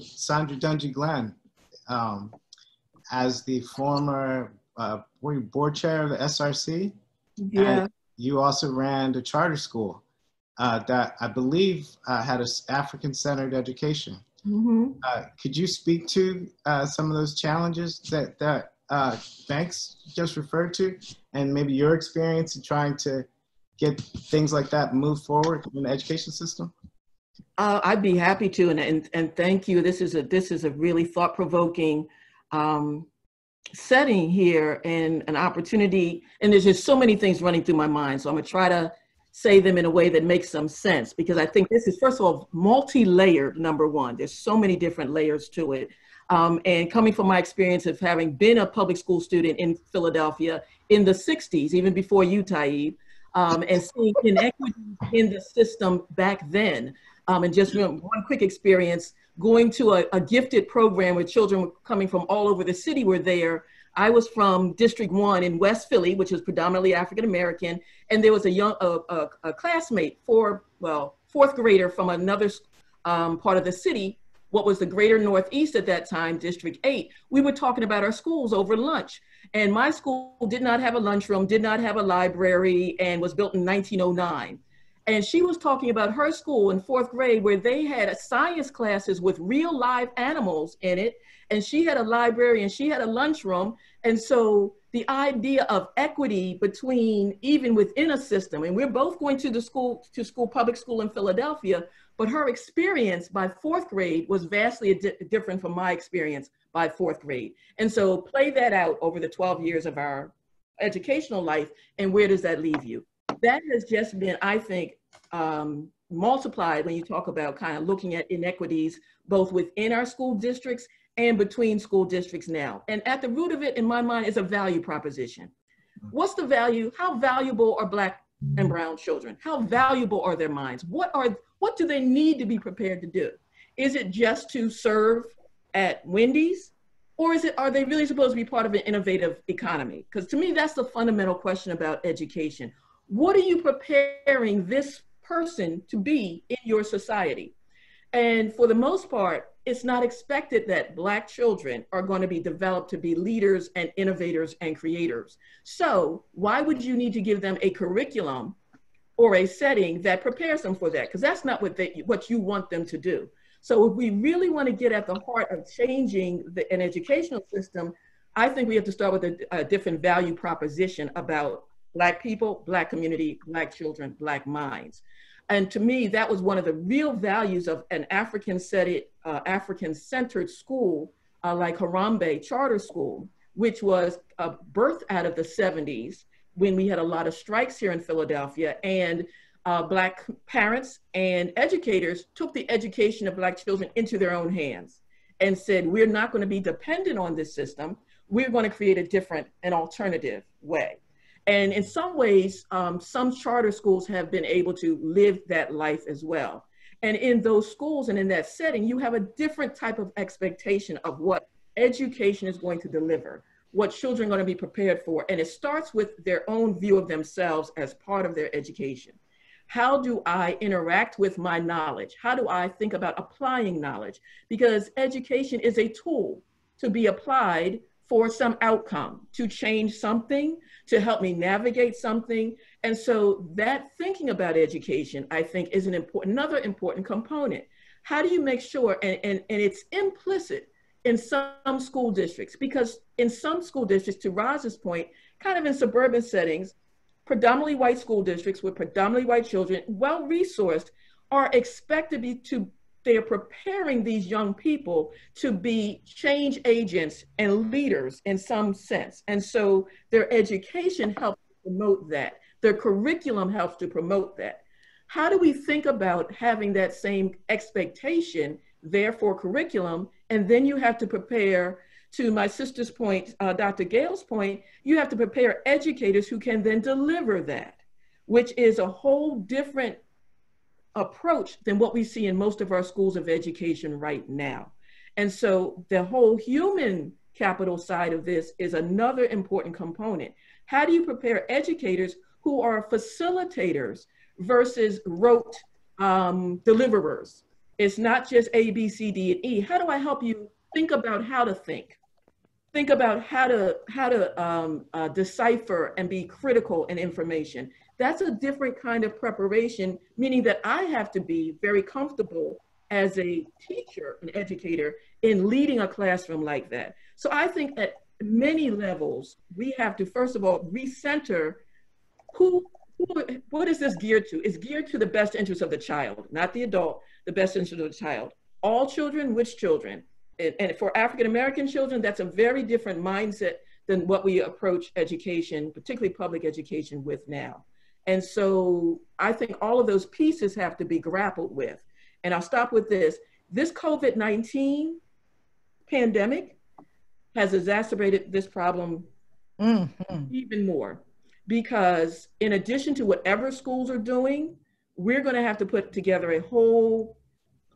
A: Sandra Dungy-Glenn, as the former board chair of the SRC,
D: yeah,
A: and you also ran the charter school. that I believe had an African-centered education.
H: Mm-hmm.
A: Could you speak to some of those challenges that Banks just referred to, and maybe your experience in trying to get things like that moved forward in the education system?
H: I'd be happy to, and thank you. This is a really thought-provoking setting here, and an opportunity. And there's just so many things running through my mind, so I'm gonna try to say them in a way that makes some sense, because I think this is, first of all, multi-layered. Number one, there's so many different layers to it. And coming from my experience of having been a public school student in Philadelphia in the 60s, even before you, Taib, and seeing inequities in the system back then. And just one quick experience, going to a gifted program where children coming from all over the city were there. I was from District 1 in West Philly, which is predominantly African-American, and there was a classmate, fourth grader from another part of the city, what was the greater Northeast at that time, District 8. We were talking about our schools over lunch. And my school did not have a lunchroom, did not have a library, and was built in 1909. And she was talking about her school in fourth grade where they had science classes with real live animals in it. And she had a library and she had a lunchroom. And so the idea of equity between, even within a system, and we're both going to public school in Philadelphia, but her experience by fourth grade was vastly different from my experience by fourth grade. And so play that out over the 12 years of our educational life, and where does that leave you? That has just been, I think, multiplied when you talk about kind of looking at inequities, both within our school districts and between school districts now. And at the root of it, in my mind, is a value proposition. What's the value? How valuable are Black and brown children? How valuable are their minds? What do they need to be prepared to do? Is it just to serve at Wendy's? Or are they really supposed to be part of an innovative economy? Because to me, that's the fundamental question about education. What are you preparing this person to be in your society? And for the most part, it's not expected that Black children are going to be developed to be leaders and innovators and creators. So why would you need to give them a curriculum or a setting that prepares them for that? Because that's not what you want them to do. So if we really want to get at the heart of changing an educational system, I think we have to start with a different value proposition about Black people, Black community, Black children, Black minds. And to me, that was one of the real values of an African-centered school like Harambee Charter School, which was birthed out of the 70s when we had a lot of strikes here in Philadelphia, and Black parents and educators took the education of Black children into their own hands and said, we're not going to be dependent on this system. We're going to create an alternative way. And in some ways, some charter schools have been able to live that life as well. And in those schools and in that setting, you have a different type of expectation of what education is going to deliver, what children are going to be prepared for. And it starts with their own view of themselves as part of their education. How do I interact with my knowledge? How do I think about applying knowledge? Because education is a tool to be applied for some outcome, to change something, to help me navigate something. And so that thinking about education, I think, is another important component. How do you make sure, and it's implicit in some school districts, because in some school districts, to Roz's point, kind of in suburban settings, predominantly white school districts with predominantly white children, well-resourced, are expected to they're preparing these young people to be change agents and leaders in some sense. And so their education helps to promote that. Their curriculum helps to promote that. How do we think about having that same expectation there for curriculum? And then you have to prepare, to my sister's point, Dr. Gayle's point, you have to prepare educators who can then deliver that, which is a whole different approach than what we see in most of our schools of education right now. And so the whole human capital side of this is another important component. How do you prepare educators who are facilitators versus rote deliverers? It's not just A, B, C, D, and E. How do I help you think about how to think? Think about how to decipher and be critical in information. That's a different kind of preparation, meaning that I have to be very comfortable as a teacher and educator in leading a classroom like that. So I think at many levels, we have to, first of all, recenter what is this geared to? It's geared to the best interest of the child, not the adult, the best interest of the child. All children, which children? And for African-American children, that's a very different mindset than what we approach education, particularly public education, with now. And so I think all of those pieces have to be grappled with. And I'll stop with this. This COVID-19 pandemic has exacerbated this problem even more, because in addition to whatever schools are doing, we're going to have to put together a whole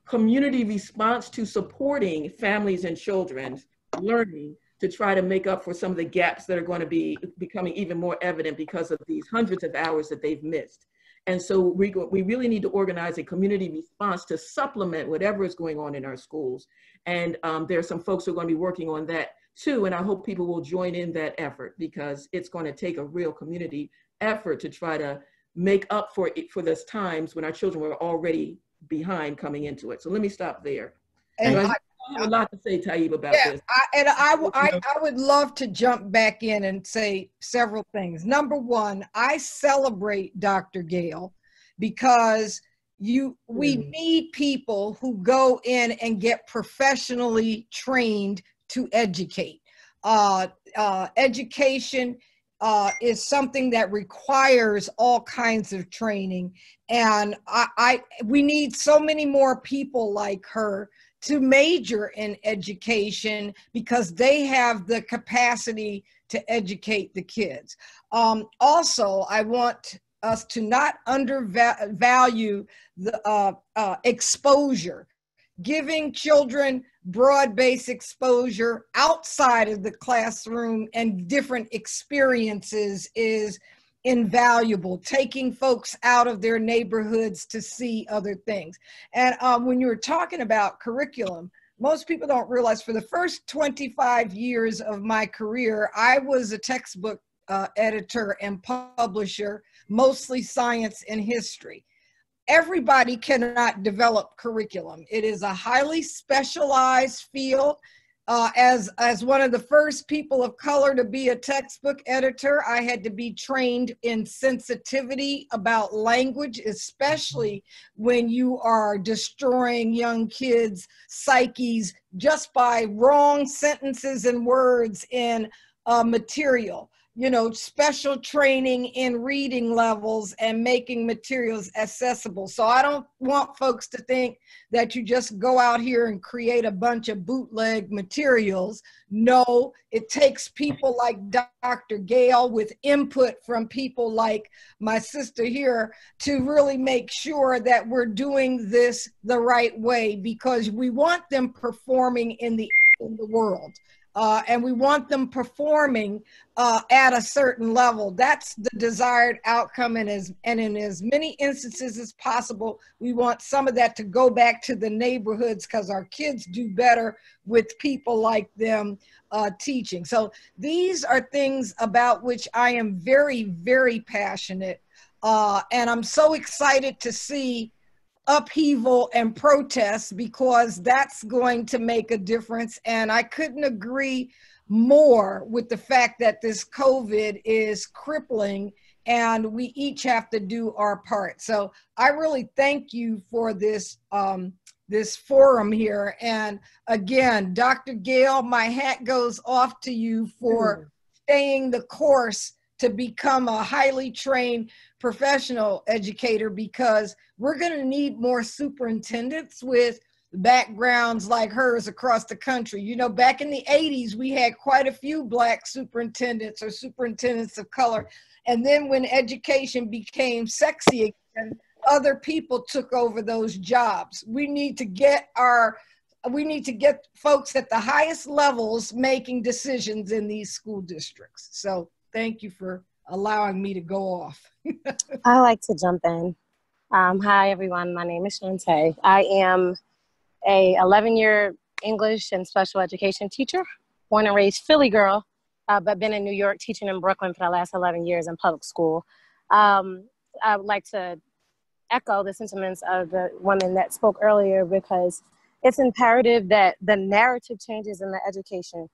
H: community response to supporting families and children's learning to try to make up for some of the gaps that are going to be becoming even more evident because of these hundreds of hours that they've missed. And so we really need to organize a community response to supplement whatever is going on in our schools. And there are some folks who are going to be working on that too. And I hope people will join in that effort, because it's going to take a real community effort to try to make up for it, for those times when our children were already behind coming into it. So let me stop there. And I have a lot to say, Taib, about this.
E: I would love to jump back in and say several things. Number one, I celebrate Dr. Gayle because we need people who go in and get professionally trained to educate. Education is something that requires all kinds of training, and we need so many more people like her to major in education, because they have the capacity to educate the kids. Also, I want us to not undervalue the exposure. Giving children broad-based exposure outside of the classroom and different experiences is invaluable. Taking folks out of their neighborhoods to see other things. And when you were talking about curriculum, most people don't realize for the first 25 years of my career, I was a textbook editor and publisher, mostly science and history. Everybody cannot develop curriculum. It is a highly specialized field. As one of the first people of color to be a textbook editor, I had to be trained in sensitivity about language, especially when you are destroying young kids' psyches just by wrong sentences and words in material. You know, special training in reading levels and making materials accessible. So I don't want folks to think that you just go out here and create a bunch of bootleg materials. No, it takes people like Dr. Gayle with input from people like my sister here to really make sure that we're doing this the right way, because we want them performing in the world. And we want them performing at a certain level. That's the desired outcome, and in as many instances as possible, we want some of that to go back to the neighborhoods, because our kids do better with people like them teaching. So these are things about which I am very, very passionate, and I'm so excited to see upheaval and protests, because that's going to make a difference. And I couldn't agree more with the fact that this COVID is crippling, and we each have to do our part. So I really thank you for this this forum here. And again, Dr. Gayle, my hat goes off to you for staying the course to become a highly trained professional educator, because we're going to need more superintendents with backgrounds like hers across the country. You know, back in the 80s, we had quite a few Black superintendents or superintendents of color. And then when education became sexy again, other people took over those jobs. We need to get folks at the highest levels making decisions in these school districts. So thank you for allowing me to go off.
I: I like to jump in. Hi, everyone. My name is Shantae. I am a 11-year English and special education teacher, born and raised Philly girl, but been in New York teaching in Brooklyn for the last 11 years in public school. I would like to echo the sentiments of the woman that spoke earlier, because it's imperative that the narrative changes in the education.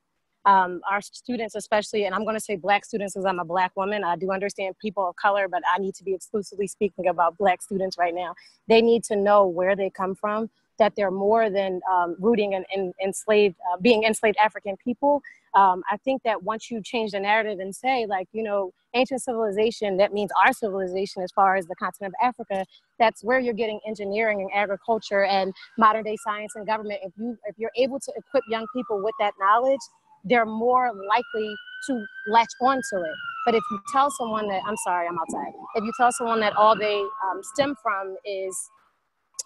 I: Our students especially, and I'm going to say Black students because I'm a Black woman. I do understand people of color, but I need to be exclusively speaking about Black students right now. They need to know where they come from, that they're more than rooting in enslaved, being enslaved African people. I think that once you change the narrative and say, like, you know, ancient civilization, that means our civilization as far as the continent of Africa, that's where you're getting engineering and agriculture and modern day science and government. If you're able to equip young people with that knowledge, they're more likely to latch onto it. But if you tell someone that, I'm sorry, I'm outside. If you tell someone that all they stem from is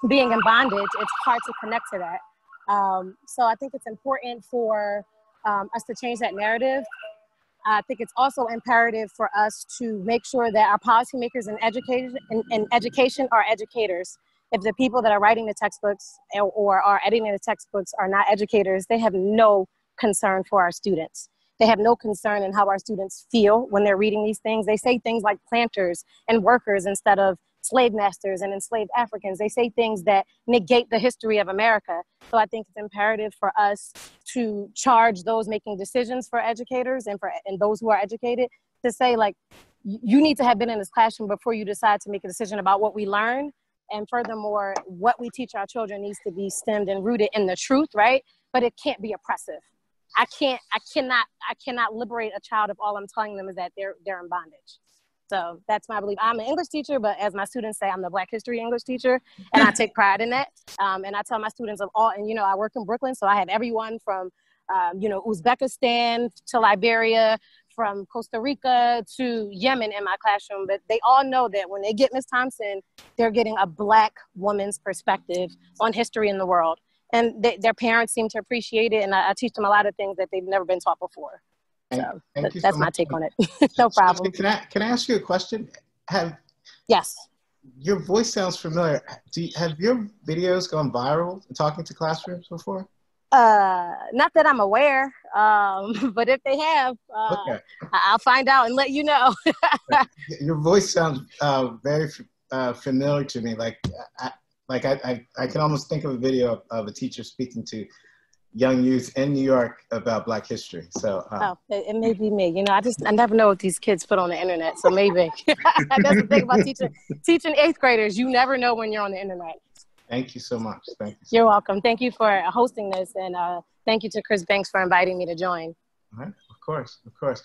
I: being in bondage, it's hard to connect to that. So I think it's important for us to change that narrative. I think it's also imperative for us to make sure that our policymakers in education are educators. If the people that are writing the textbooks or are editing the textbooks are not educators, they have no concern for our students. They have no concern in how our students feel when they're reading these things. They say things like planters and workers instead of slave masters and enslaved Africans. They say things that negate the history of America. So I think it's imperative for us to charge those making decisions for educators and those who are educated to say, like, you need to have been in this classroom before you decide to make a decision about what we learn. And furthermore, what we teach our children needs to be stemmed and rooted in the truth, right? But it can't be oppressive. I cannot liberate a child if all I'm telling them is that they're in bondage. So that's my belief. I'm an English teacher, but as my students say, I'm the Black History English teacher, and I take pride in that. And I tell my students of all, and you know, I work in Brooklyn, so I have everyone from, you know, Uzbekistan to Liberia, from Costa Rica to Yemen in my classroom. But they all know that when they get Miss Thompson, they're getting a Black woman's perspective on history in the world. And their parents seem to appreciate it, and I teach them a lot of things that they've never been taught before. So that's my take on it. No problem.
A: Can I ask you a question?
I: Yes.
A: Your voice sounds familiar. Have your videos gone viral talking to classrooms before?
I: Not that I'm aware, but if they have, okay. I'll find out and let you know.
A: Your voice sounds very familiar to me. I can almost think of a video of a teacher speaking to young youth in New York about Black history. So
I: it may be me. You know, I never know what these kids put on the internet. So maybe that's the thing about teaching 8th graders. You never know when you're on the internet.
A: Thank you so much. Thank you.
I: You're welcome. Thank you for hosting this, and thank you to Chris Banks for inviting me to join.
A: All right. Of course, of course.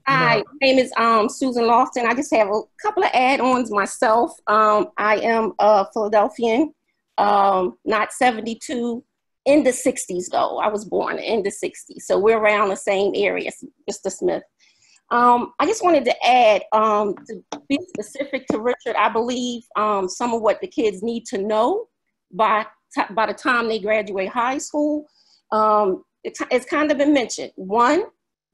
J: Hi, my name is Susan Lawson. I just have a couple of add-ons myself. I am a Philadelphian, not 72. In the 60s, though. I was born in the 60s. So we're around the same area, Mr. Smith. I just wanted to add, to be specific to Richard, I believe some of what the kids need to know by the time they graduate high school, it's kind of been mentioned. One,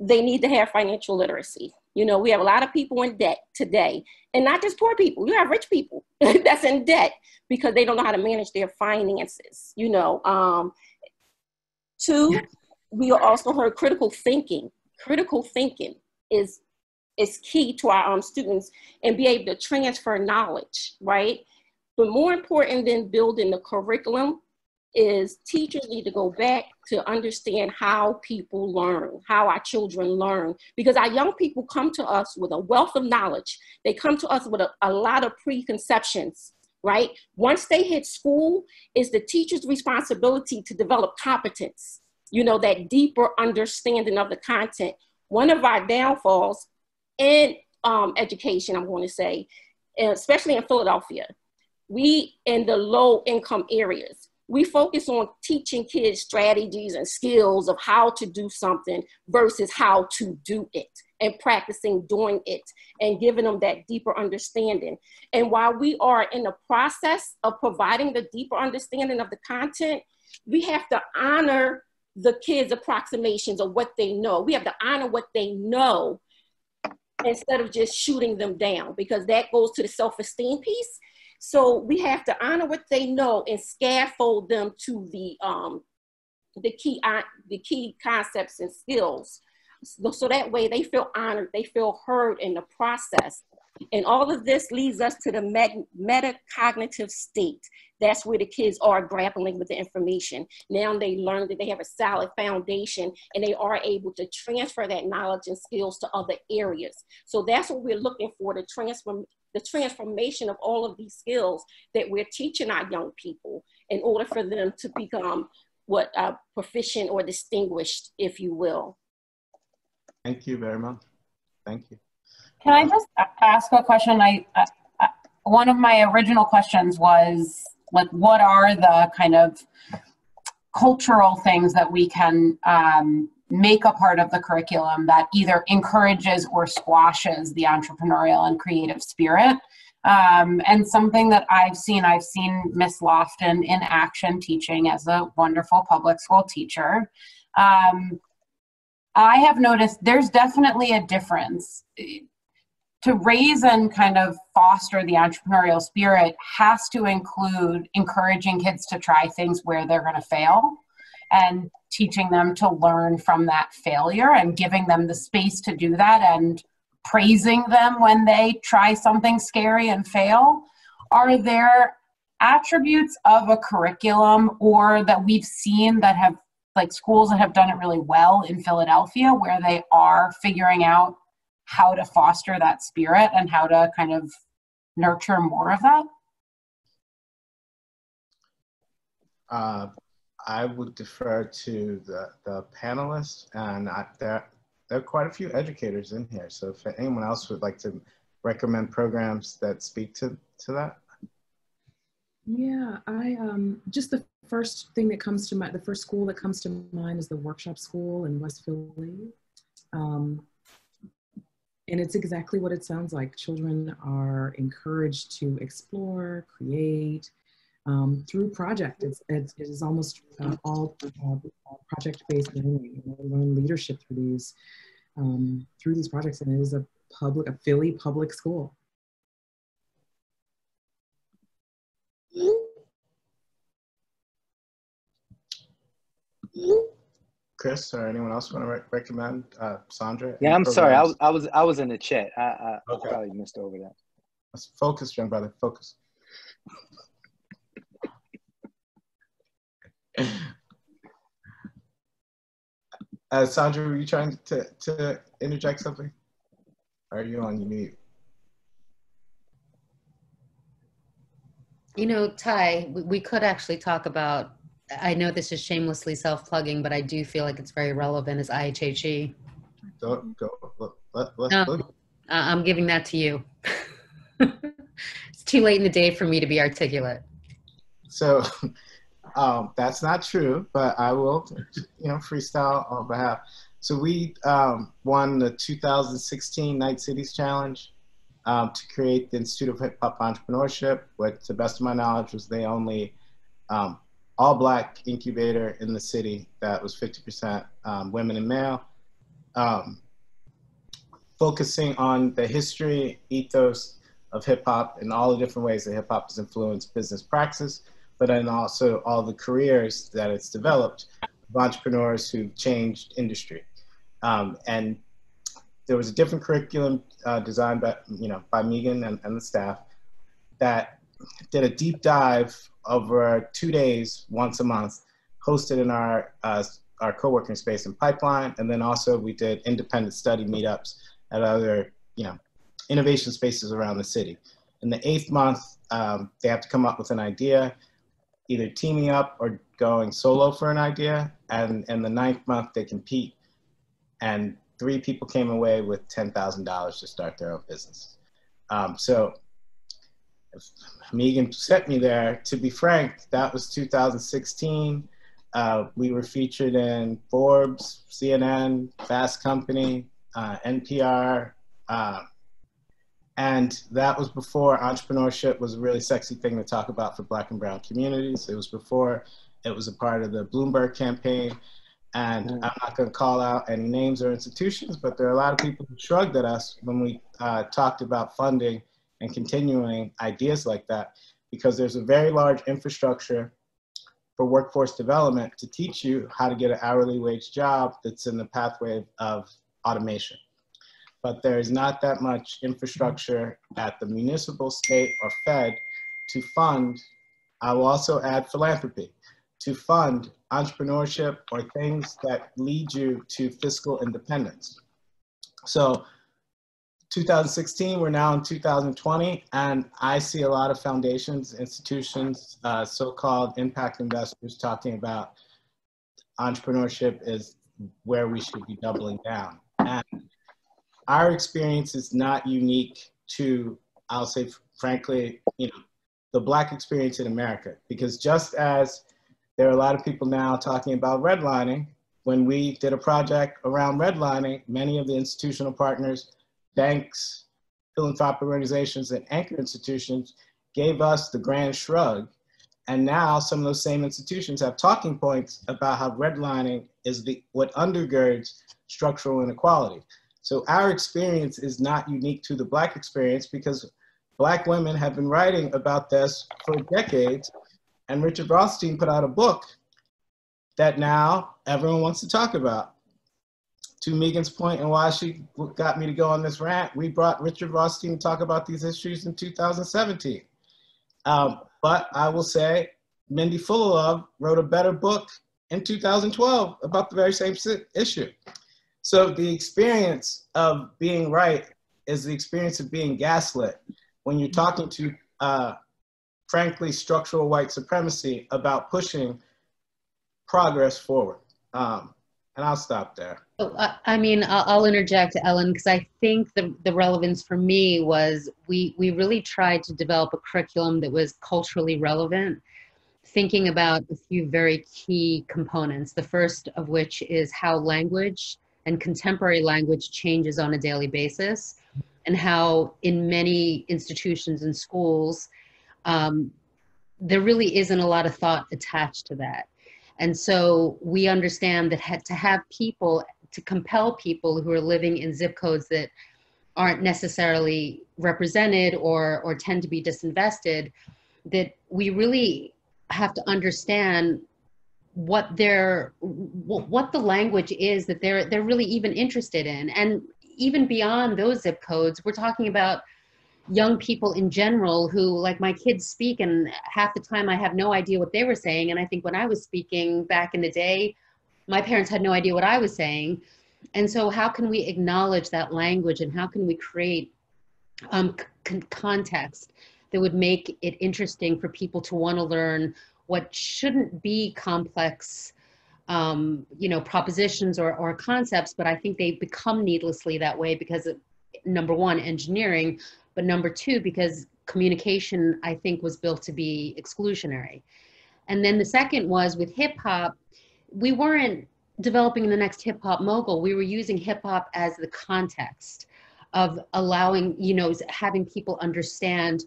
J: they need to have financial literacy. You know, we have a lot of people in debt today, and not just poor people. You have rich people that's in debt because they don't know how to manage their finances, you know. Two, we also heard critical thinking. Critical thinking is key to our students and be able to transfer knowledge, right? But more important than building the curriculum is teachers need to go back to understand how people learn, how our children learn, because our young people come to us with a wealth of knowledge. They come to us with a lot of preconceptions, right? Once they hit school, it's the teacher's responsibility to develop competence, you know, that deeper understanding of the content. One of our downfalls in education, I'm going to say, especially in Philadelphia, we in the low income areas, we focus on teaching kids strategies and skills of how to do something versus how to do it, and practicing doing it and giving them that deeper understanding. And while we are in the process of providing the deeper understanding of the content, we have to honor the kids' approximations of what they know. We have to honor what they know instead of just shooting them down, because that goes to the self-esteem piece. So we have to honor what they know and scaffold them to the key concepts and skills. So that way they feel honored, they feel heard in the process. And all of this leads us to the metacognitive state. That's where the kids are grappling with the information. Now they learn that they have a solid foundation and they are able to transfer that knowledge and skills to other areas. So that's what we're looking for, the transformation of all of these skills that we're teaching our young people in order for them to become what proficient or distinguished, if you will.
A: Thank you very much. Thank you.
K: Can I just ask a question? One of my original questions was, like, what are the kind of cultural things that we can make a part of the curriculum that either encourages or squashes the entrepreneurial and creative spirit? And something that I've seen Miss Lofton in action teaching as a wonderful public school teacher. I have noticed there's definitely a difference. To raise and kind of foster the entrepreneurial spirit has to include encouraging kids to try things where they're going to fail and teaching them to learn from that failure and giving them the space to do that and praising them when they try something scary and fail. Are there attributes of a curriculum or that we've seen that have, like, schools that have done it really well in Philadelphia where they are figuring out how to foster that spirit and how to kind of nurture more of that?
A: I would defer to the panelists, and there are quite a few educators in here. So if anyone else would like to recommend programs that speak to that.
D: Yeah, just the first thing that comes to mind, the first school that comes to mind is the Workshop School in West Philly. And it's exactly what it sounds like. Children are encouraged to explore, create through project. It is almost all project-based learning. You know, learn leadership through these projects, and it is a Philly public school.
A: Chris or anyone else want to recommend? Sandra?
C: Yeah, I'm sorry.
A: Programs?
C: I was in the chat. I
A: Okay.
C: probably missed over that.
A: Let's focus, young brother. Focus. Sandra, were you trying to interject something? Or are you on mute?
G: You know, Ty, we could actually talk about, I know this is shamelessly self-plugging, but I do feel like it's very relevant, as IHHE. I'm giving that to you. It's too late in the day for me to be articulate.
A: So that's not true, but I will, freestyle on behalf. So we won the 2016 Night Cities Challenge to create the Institute of Hip Hop Entrepreneurship, which, to the best of my knowledge, was the only all-Black incubator in the city that was 50% women and male, focusing on the history, ethos of hip-hop and all the different ways that hip-hop has influenced business practice, but then also all the careers that it's developed of entrepreneurs who've changed industry. And there was a different curriculum designed by Megan and the staff that did a deep dive over 2 days, once a month, hosted in our co-working space in Pipeline. And then also we did independent study meetups at other, innovation spaces around the city. In the 8th month, they have to come up with an idea, either teaming up or going solo for an idea. And in the 9th month, they compete. And 3 people came away with $10,000 to start their own business. So Megan sent me there. To be frank, that was 2016. We were featured in Forbes, CNN, Fast Company, NPR, and that was before entrepreneurship was a really sexy thing to talk about for Black and brown communities. It was before it was a part of the Bloomberg campaign. And I'm not going to call out any names or institutions, but there are a lot of people who shrugged at us when we talked about funding and continuing ideas like that, because there's a very large infrastructure for workforce development to teach you how to get an hourly wage job that's in the pathway of automation. but there is not that much infrastructure at the municipal, state, or Fed to fund, I will also add philanthropy, to fund entrepreneurship or things that lead you to fiscal independence. So 2016, we're now in 2020, and I see a lot of foundations, institutions, so-called impact investors talking about entrepreneurship is where we should be doubling down. And our experience is not unique to, I'll say, frankly, the Black experience in America, because just as there are a lot of people now talking about redlining, when we did a project around redlining, many of the institutional partners, banks, philanthropic organizations, and anchor institutions gave us the grand shrug. And now some of those same institutions have talking points about how redlining is what undergirds structural inequality. So our experience is not unique to the Black experience, because Black women have been writing about this for decades. And Richard Rothstein put out a book that now everyone wants to talk about. To Megan's point and why she got me to go on this rant, we brought Richard Rothstein to talk about these issues in 2017. But I will say, Mindy Fullilove wrote a better book in 2012 about the very same issue. So the experience of being right is the experience of being gaslit when you're talking to, frankly, structural white supremacy about pushing progress forward. And I'll stop there.
G: I mean, I'll interject, Ellen, because I think the relevance for me was we really tried to develop a curriculum that was culturally relevant, thinking about a few very key components, the first of which is how language and contemporary language changes on a daily basis, and how in many institutions and schools, there really isn't a lot of thought attached to that. And so we understand that to have people, to compel people who are living in zip codes that aren't necessarily represented or tend to be disinvested, that we really have to understand what the language is that they're really even interested in. And even beyond those zip codes, we're talking about young people in general who, like, my kids speak, and half the time I have no idea what they were saying. And I think when I was speaking back in the day, my parents had no idea what I was saying. And so how can we acknowledge that language, and how can we create context that would make it interesting for people to want to learn what shouldn't be complex propositions or concepts, but I think they become needlessly that way because of, number one, engineering, but number two, because communication, I think, was built to be exclusionary. And then the second was with hip hop, we weren't developing the next hip hop mogul. We were using hip hop as the context of allowing, having people understand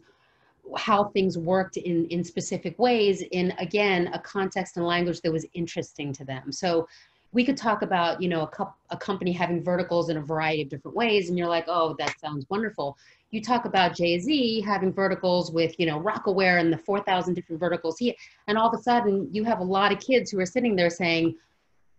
G: how things worked in specific ways in, again, a context and language that was interesting to them. So we could talk about, a company having verticals in a variety of different ways, and you're like, oh, that sounds wonderful. You talk about Jay-Z having verticals with, Rockaware and the 4,000 different verticals. And all of a sudden you have a lot of kids who are sitting there saying,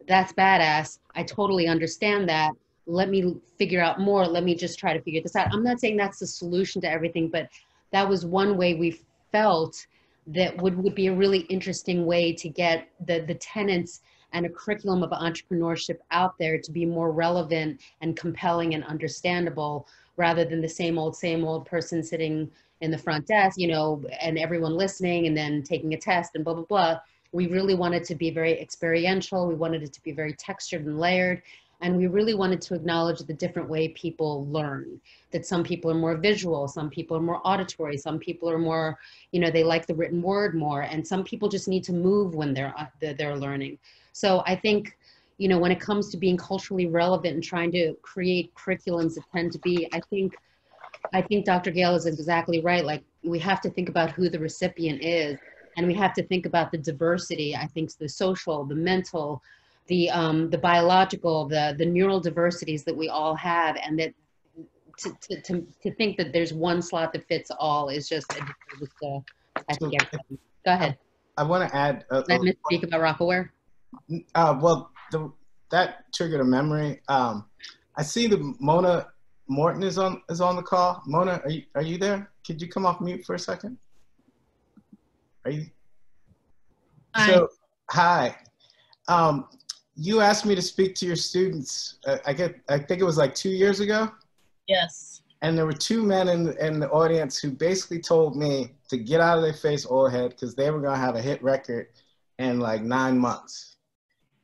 G: that's badass. I totally understand that. Let me figure out more. Let me just try to figure this out. I'm not saying that's the solution to everything, but that was one way we felt that would be a really interesting way to get the tenets and a curriculum of entrepreneurship out there to be more relevant and compelling and understandable, rather than the same old person sitting in the front desk, and everyone listening and then taking a test and blah, blah, blah. We really wanted to be very experiential. We wanted it to be very textured and layered. And we really wanted to acknowledge the different way people learn, that some people are more visual, some people are more auditory, some people are more, they like the written word more, and some people just need to move when they're learning. So I think, when it comes to being culturally relevant and trying to create curriculums that tend to be, I think Dr. Gayle is exactly right. Like, we have to think about who the recipient is, and we have to think about the diversity. I think the social, the mental, the biological, the neural diversities that we all have, and that to think that there's one slot that fits all is just go ahead.
A: I want to add.
G: Did I misspeak about Rockaware?
A: Well, that triggered a memory. I see the Mona Morton is on the call. Mona, are you there? Could you come off mute for a second? Are you? So, hi. You asked me to speak to your students. I think it was like 2 years ago.
L: Yes.
A: And there were two men in the audience who basically told me to get out of their face, old head, because they were going to have a hit record in like 9 months.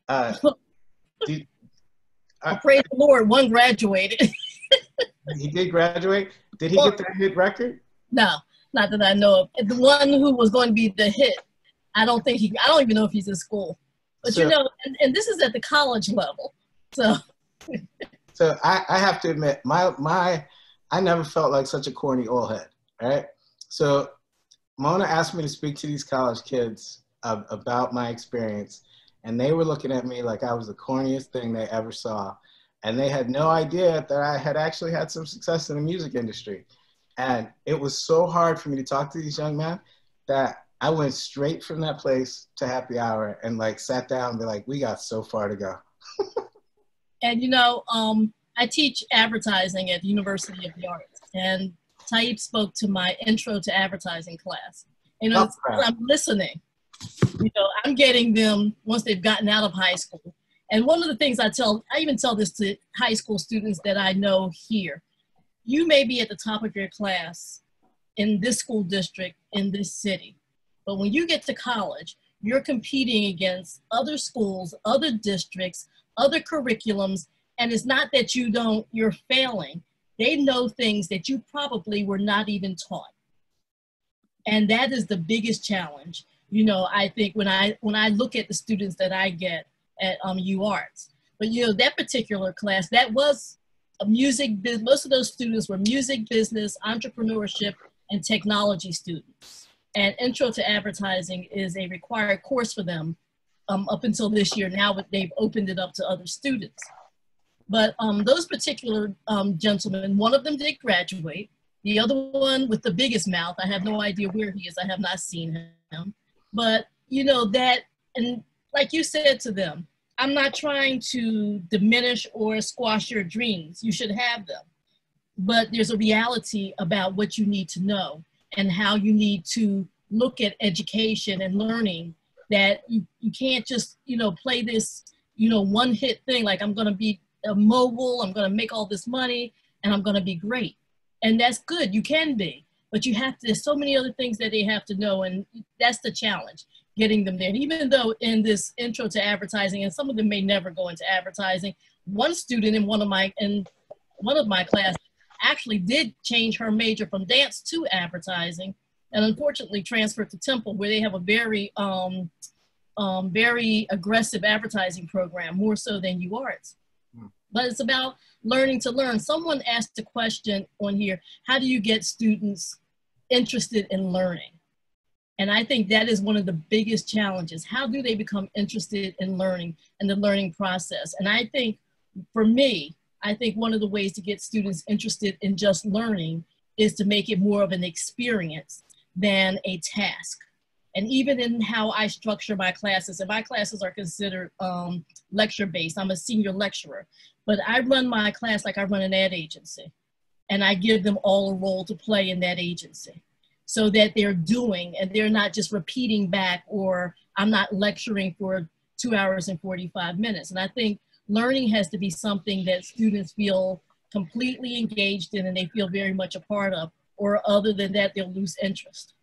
L: Praise the Lord, one graduated.
A: He did graduate. Did he get that hit record?
L: No, not that I know of. The one who was going to be the hit, I don't even know if he's in school. But so, you know, and this is at the college level. So
A: I have to admit, I never felt like such a corny old head, right? So Mona asked me to speak to these college kids about my experience, and they were looking at me like I was the corniest thing they ever saw. And they had no idea that I had actually had some success in the music industry. And it was so hard for me to talk to these young men that I went straight from that place to happy hour and like sat down and be like, we got so far to go.
L: And you know, I teach advertising at the University of the Arts, and Taib spoke to my intro to advertising class. And I'm listening. You know, I'm getting them once they've gotten out of high school. And one of the things I even tell this to high school students that I know here, you may be at the top of your class in this school district, in this city. But when you get to college, you're competing against other schools, other districts, other curriculums. And it's not that you're failing. They know things that you probably were not even taught. And that is the biggest challenge. You know, I think when I look at the students that I get at UArts, but you know, that particular class, that was a music business. Most of those students were music business, entrepreneurship, and technology students. And Intro to Advertising is a required course for them up until this year. Now they've opened it up to other students. But those particular gentlemen, one of them did graduate. The other one with the biggest mouth, I have no idea where he is. I have not seen him. But you know that, and like you said to them, I'm not trying to diminish or squash your dreams. You should have them. But there's a reality about what you need to know and how you need to look at education and learning, that you can't just, you know, play this, you know, one hit thing like I'm going to be a mogul, I'm going to make all this money, and I'm going to be great. And that's good, you can be, but you have to, there's so many other things that they have to know, and that's the challenge, getting them there. And even though in this Intro to Advertising, and some of them may never go into advertising, one student in one of my classes actually did change her major from dance to advertising, and unfortunately transferred to Temple, where they have a very, very aggressive advertising program, more so than UArts. But it's about learning to learn. Someone asked a question on here, how do you get students interested in learning? And I think that is one of the biggest challenges. How do they become interested in learning and the learning process? And I think, for me, I think one of the ways to get students interested in just learning is to make it more of an experience than a task. And even in how I structure my classes, and my classes are considered lecture-based. I'm a senior lecturer, but I run my class like I run an ad agency. And I give them all a role to play in that agency, so that they're doing, and they're not just repeating back, or I'm not lecturing for 2 hours and 45 minutes. And I think learning has to be something that students feel completely engaged in and they feel very much a part of, or other than that, they'll lose interest.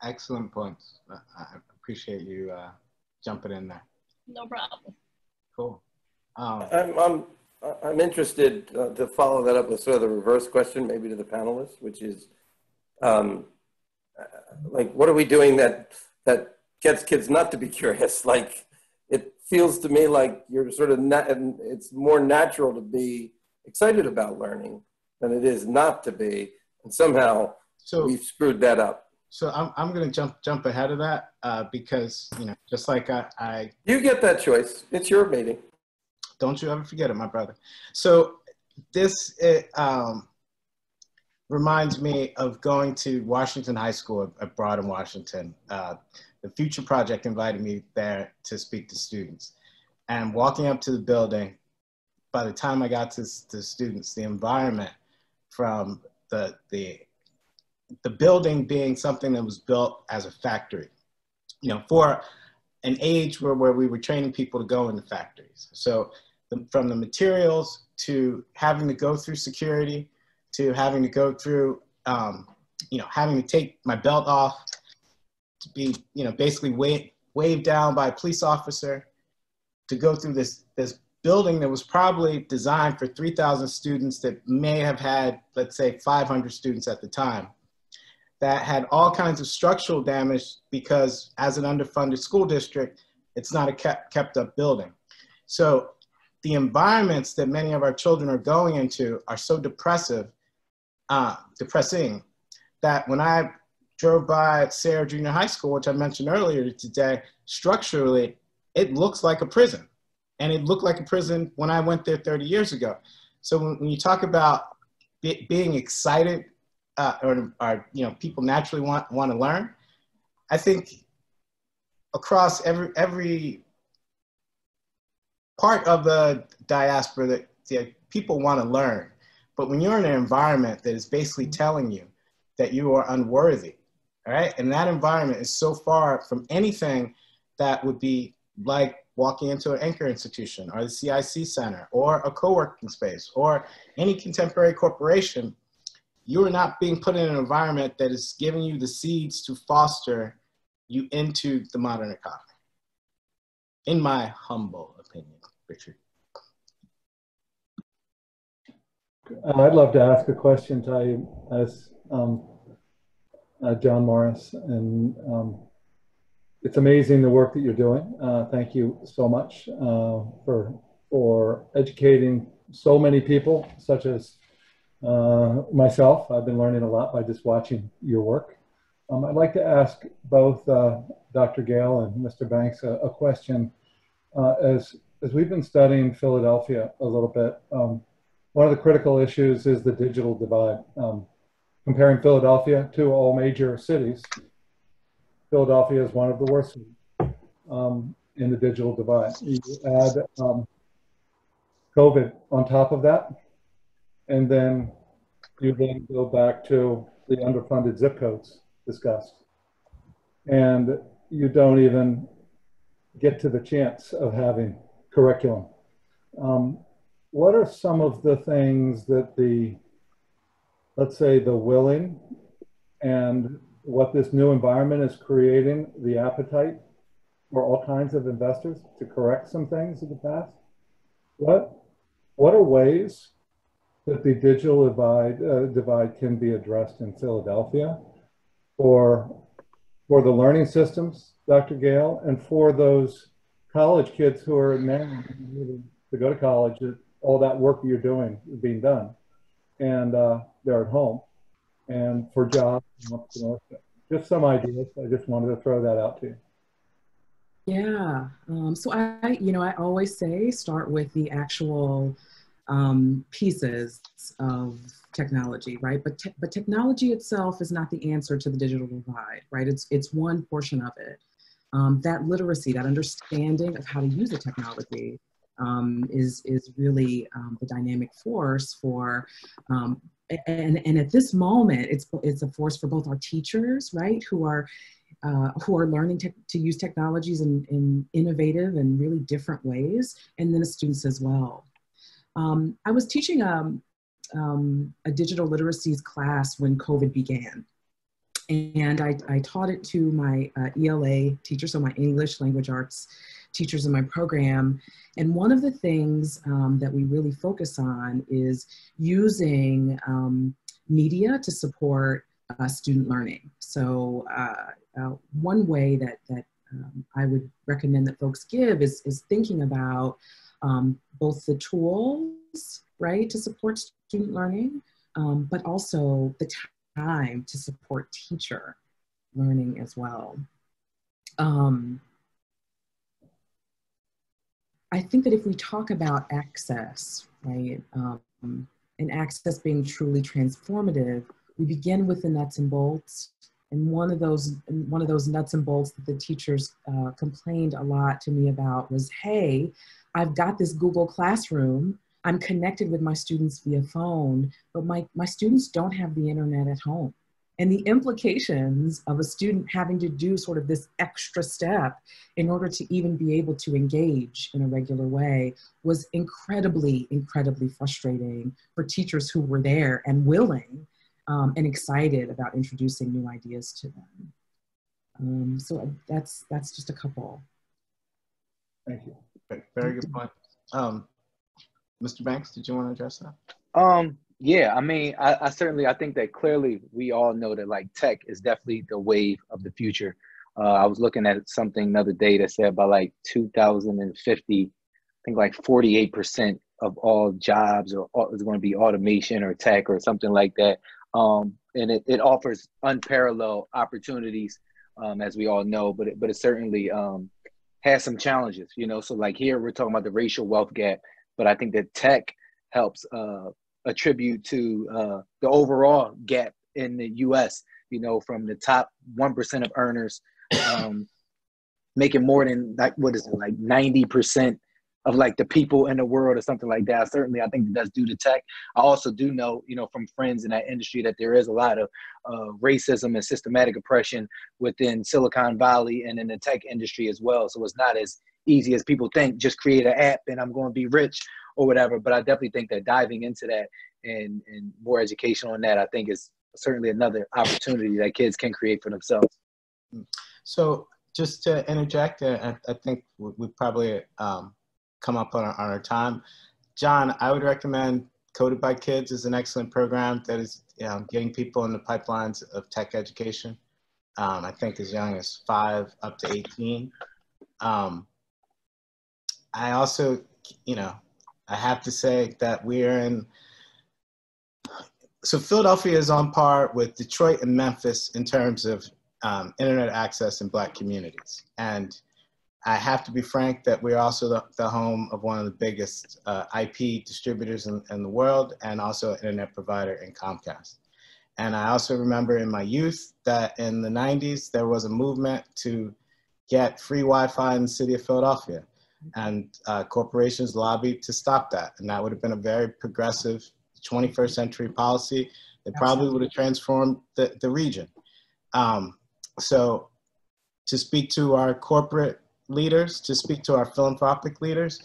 A: Excellent points. I appreciate you jumping in there.
L: No problem.
A: Cool.
F: I'm interested to follow that up with sort of the reverse question, maybe to the panelists, which is, like, what are we doing that gets kids not to be curious? Like, it feels to me like you're sort of and it's more natural to be excited about learning than it is not to be, and somehow we've screwed that up.
A: So I'm going to jump ahead of that because, you know, just like
F: You get that choice. It's your meeting.
A: Don't you ever forget it, my brother. So this reminds me of going to Washington High School at Broad in Washington. The Future Project invited me there to speak to students. And walking up to the building, by the time I got to students, the environment, from the building being something that was built as a factory, for an age where we were training people to go into factories. So from the materials to having to go through security, to having to go through, having to take my belt off, to be, basically waved down by a police officer, to go through this building that was probably designed for 3,000 students that may have had, let's say, 500 students at the time, that had all kinds of structural damage because as an underfunded school district, it's not a kept up building. So the environments that many of our children are going into are so depressing that when I drove by Sarah Junior High School, which I mentioned earlier today, structurally, it looks like a prison. And it looked like a prison when I went there 30 years ago. So when you talk about being excited, or people naturally want to learn, I think across every part of the diaspora that people want to learn. But when you're in an environment that is basically telling you that you are unworthy, all right? And that environment is so far from anything that would be like walking into an anchor institution or the CIC Center or a co-working space or any contemporary corporation, you are not being put in an environment that is giving you the seeds to foster you into the modern economy. In my humble opinion, Richard.
M: I'd love to ask a question to you as John Morris, and it's amazing the work that you're doing. Thank you so much for educating so many people, such as myself. I've been learning a lot by just watching your work. I'd like to ask both Dr. Gayle and Mr. Banks a question. As we've been studying Philadelphia a little bit, one of the critical issues is the digital divide. Comparing Philadelphia to all major cities, Philadelphia is one of the worst in the digital divide. You add COVID on top of that, and then you go back to the underfunded zip codes discussed. And you don't even get to the chance of having curriculum. What are some of the things that let's say the willing and what this new environment is creating, the appetite for all kinds of investors to correct some things in the past? What are ways that the digital divide can be addressed in Philadelphia for the learning systems, Dr. Gayle, and for those college kids who are now to go to college, all that work you're doing is being done, and they're at home, and for jobs, just some ideas. I just wanted to throw that out to you.
D: Yeah, so I always say start with the actual pieces of technology, right? But technology itself is not the answer to the digital divide, right? It's one portion of it. That literacy, that understanding of how to use the technology is really the dynamic force for, and at this moment, it's a force for both our teachers, right, who are learning to use technologies in innovative and really different ways, and then the students as well. I was teaching a digital literacies class when COVID began. And I taught it to my ELA teachers, so my English language arts teachers in my program. And one of the things that we really focus on is using media to support student learning. So one way that I would recommend that folks give is thinking about both the tools, right, to support student learning, but also the time to support teacher learning as well. I think that if we talk about access, right, and access being truly transformative, we begin with the nuts and bolts. And one of those nuts and bolts that the teachers complained a lot to me about was, hey, I've got this Google Classroom, I'm connected with my students via phone, but my students don't have the internet at home. And the implications of a student having to do sort of this extra step in order to even be able to engage in a regular way was incredibly, incredibly frustrating for teachers who were there and willing and excited about introducing new ideas to them. So that's just a couple.
M: Thank you.
A: Very good point. Mr. Banks, did you want to address that?
C: Yeah, I mean, I certainly, I think that clearly we all know that like tech is definitely the wave of the future. I was looking at something the other day that said by like 2050, I think like 48% of all jobs is going to be automation or tech or something like that. And it offers unparalleled opportunities, as we all know, but it certainly has some challenges, you know. So like here we're talking about the racial wealth gap, but I think that tech helps attribute to the overall gap in the U.S., you know, from the top 1% of earners making more than like, what is it, like 90% of like the people in the world or something like that. Certainly, I think that's due to tech. I also do know, you know, from friends in that industry that there is a lot of racism and systematic oppression within Silicon Valley and in the tech industry as well. So it's not as easy as people think, just create an app and I'm going to be rich or whatever. But I definitely think that diving into that and more education on that, I think is certainly another opportunity that kids can create for themselves.
A: So just to interject, I think we probably come up on our time. John, I would recommend Coded by Kids is an excellent program that is getting people in the pipelines of tech education. I think as young as 5 up to 18. I also, you know, I have to say that we're in, so Philadelphia is on par with Detroit and Memphis in terms of internet access in Black communities. And I have to be frank that we're also the home of one of the biggest IP distributors in the world, and also an internet provider in Comcast. And I also remember in my youth that in the 90s, there was a movement to get free Wi-Fi in the city of Philadelphia. And corporations lobbied to stop that. And that would have been a very progressive 21st century policy that probably would have transformed the region. So to speak to our corporate leaders, to speak to our philanthropic leaders,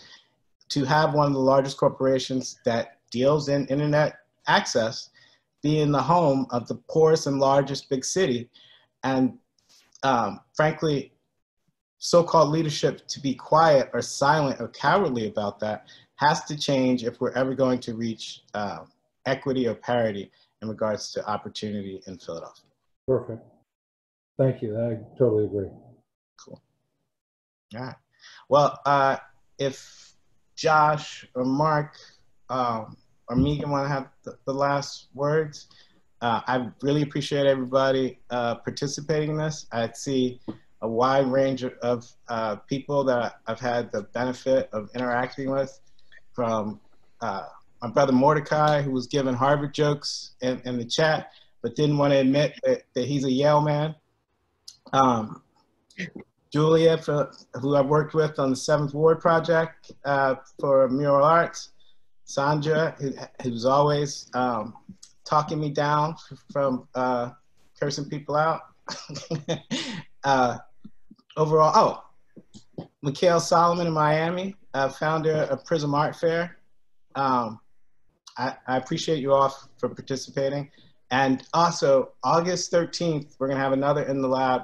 A: to have one of the largest corporations that deals in internet access be in the home of the poorest and largest big city, and frankly, so-called leadership to be quiet or silent or cowardly about that has to change if we're ever going to reach equity or parity in regards to opportunity in Philadelphia.
M: Perfect. Thank you. I totally agree.
A: Cool. All right. Well, if Josh or Mark or Megan want to have the last words, I really appreciate everybody participating in this. I see a wide range of people that I've had the benefit of interacting with, from my brother Mordecai, who was giving Harvard jokes in the chat, but didn't want to admit that he's a Yale man. Julia, who I've worked with on the 7th Ward Project for mural arts. Sandra, who's always talking me down from cursing people out. Overall, Mikhail Solomon in Miami, founder of Prism Art Fair. I appreciate you all for participating. And also, August 13th, we're gonna have another In the Lab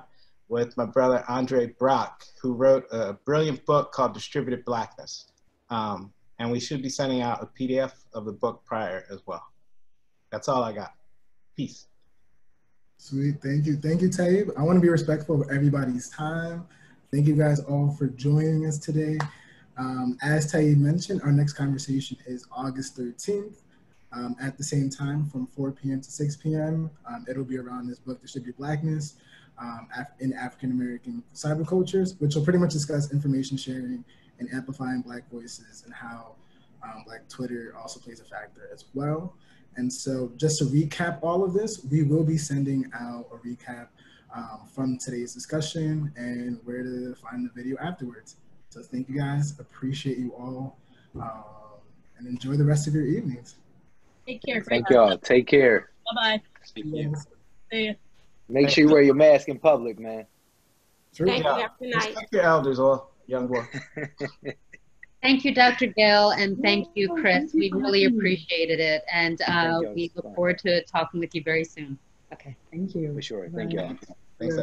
A: with my brother Andre Brock, who wrote a brilliant book called Distributed Blackness. And we should be sending out a PDF of the book prior as well. That's all I got. Peace.
B: Sweet, thank you, Taib. I want to be respectful of everybody's time. Thank you guys all for joining us today. As Taib mentioned, our next conversation is August 13th at the same time from 4 p.m. to 6 p.m. It'll be around this book, Distributed Blackness, in African-American cybercultures, which will pretty much discuss information sharing and amplifying Black voices, and how like Twitter also plays a factor as well. And so just to recap all of this, we will be sending out a recap from today's discussion and where to find the video afterwards. So thank you guys, appreciate you all. And and enjoy the rest of your evenings.
L: Take care.
C: Thank y'all. Take care.
L: Bye-bye.
B: Yes.
L: See ya.
C: Make sure you wear your mask in public, man.
J: Thank you. Have a good night.
A: Respect your elders, all young boy.
G: Thank you, Dr. Gayle, and thank you, Chris. We really appreciated it, and we look forward to talking with you very soon. Okay.
D: Thank you.
C: For sure. Thank y'all.
A: Thanks.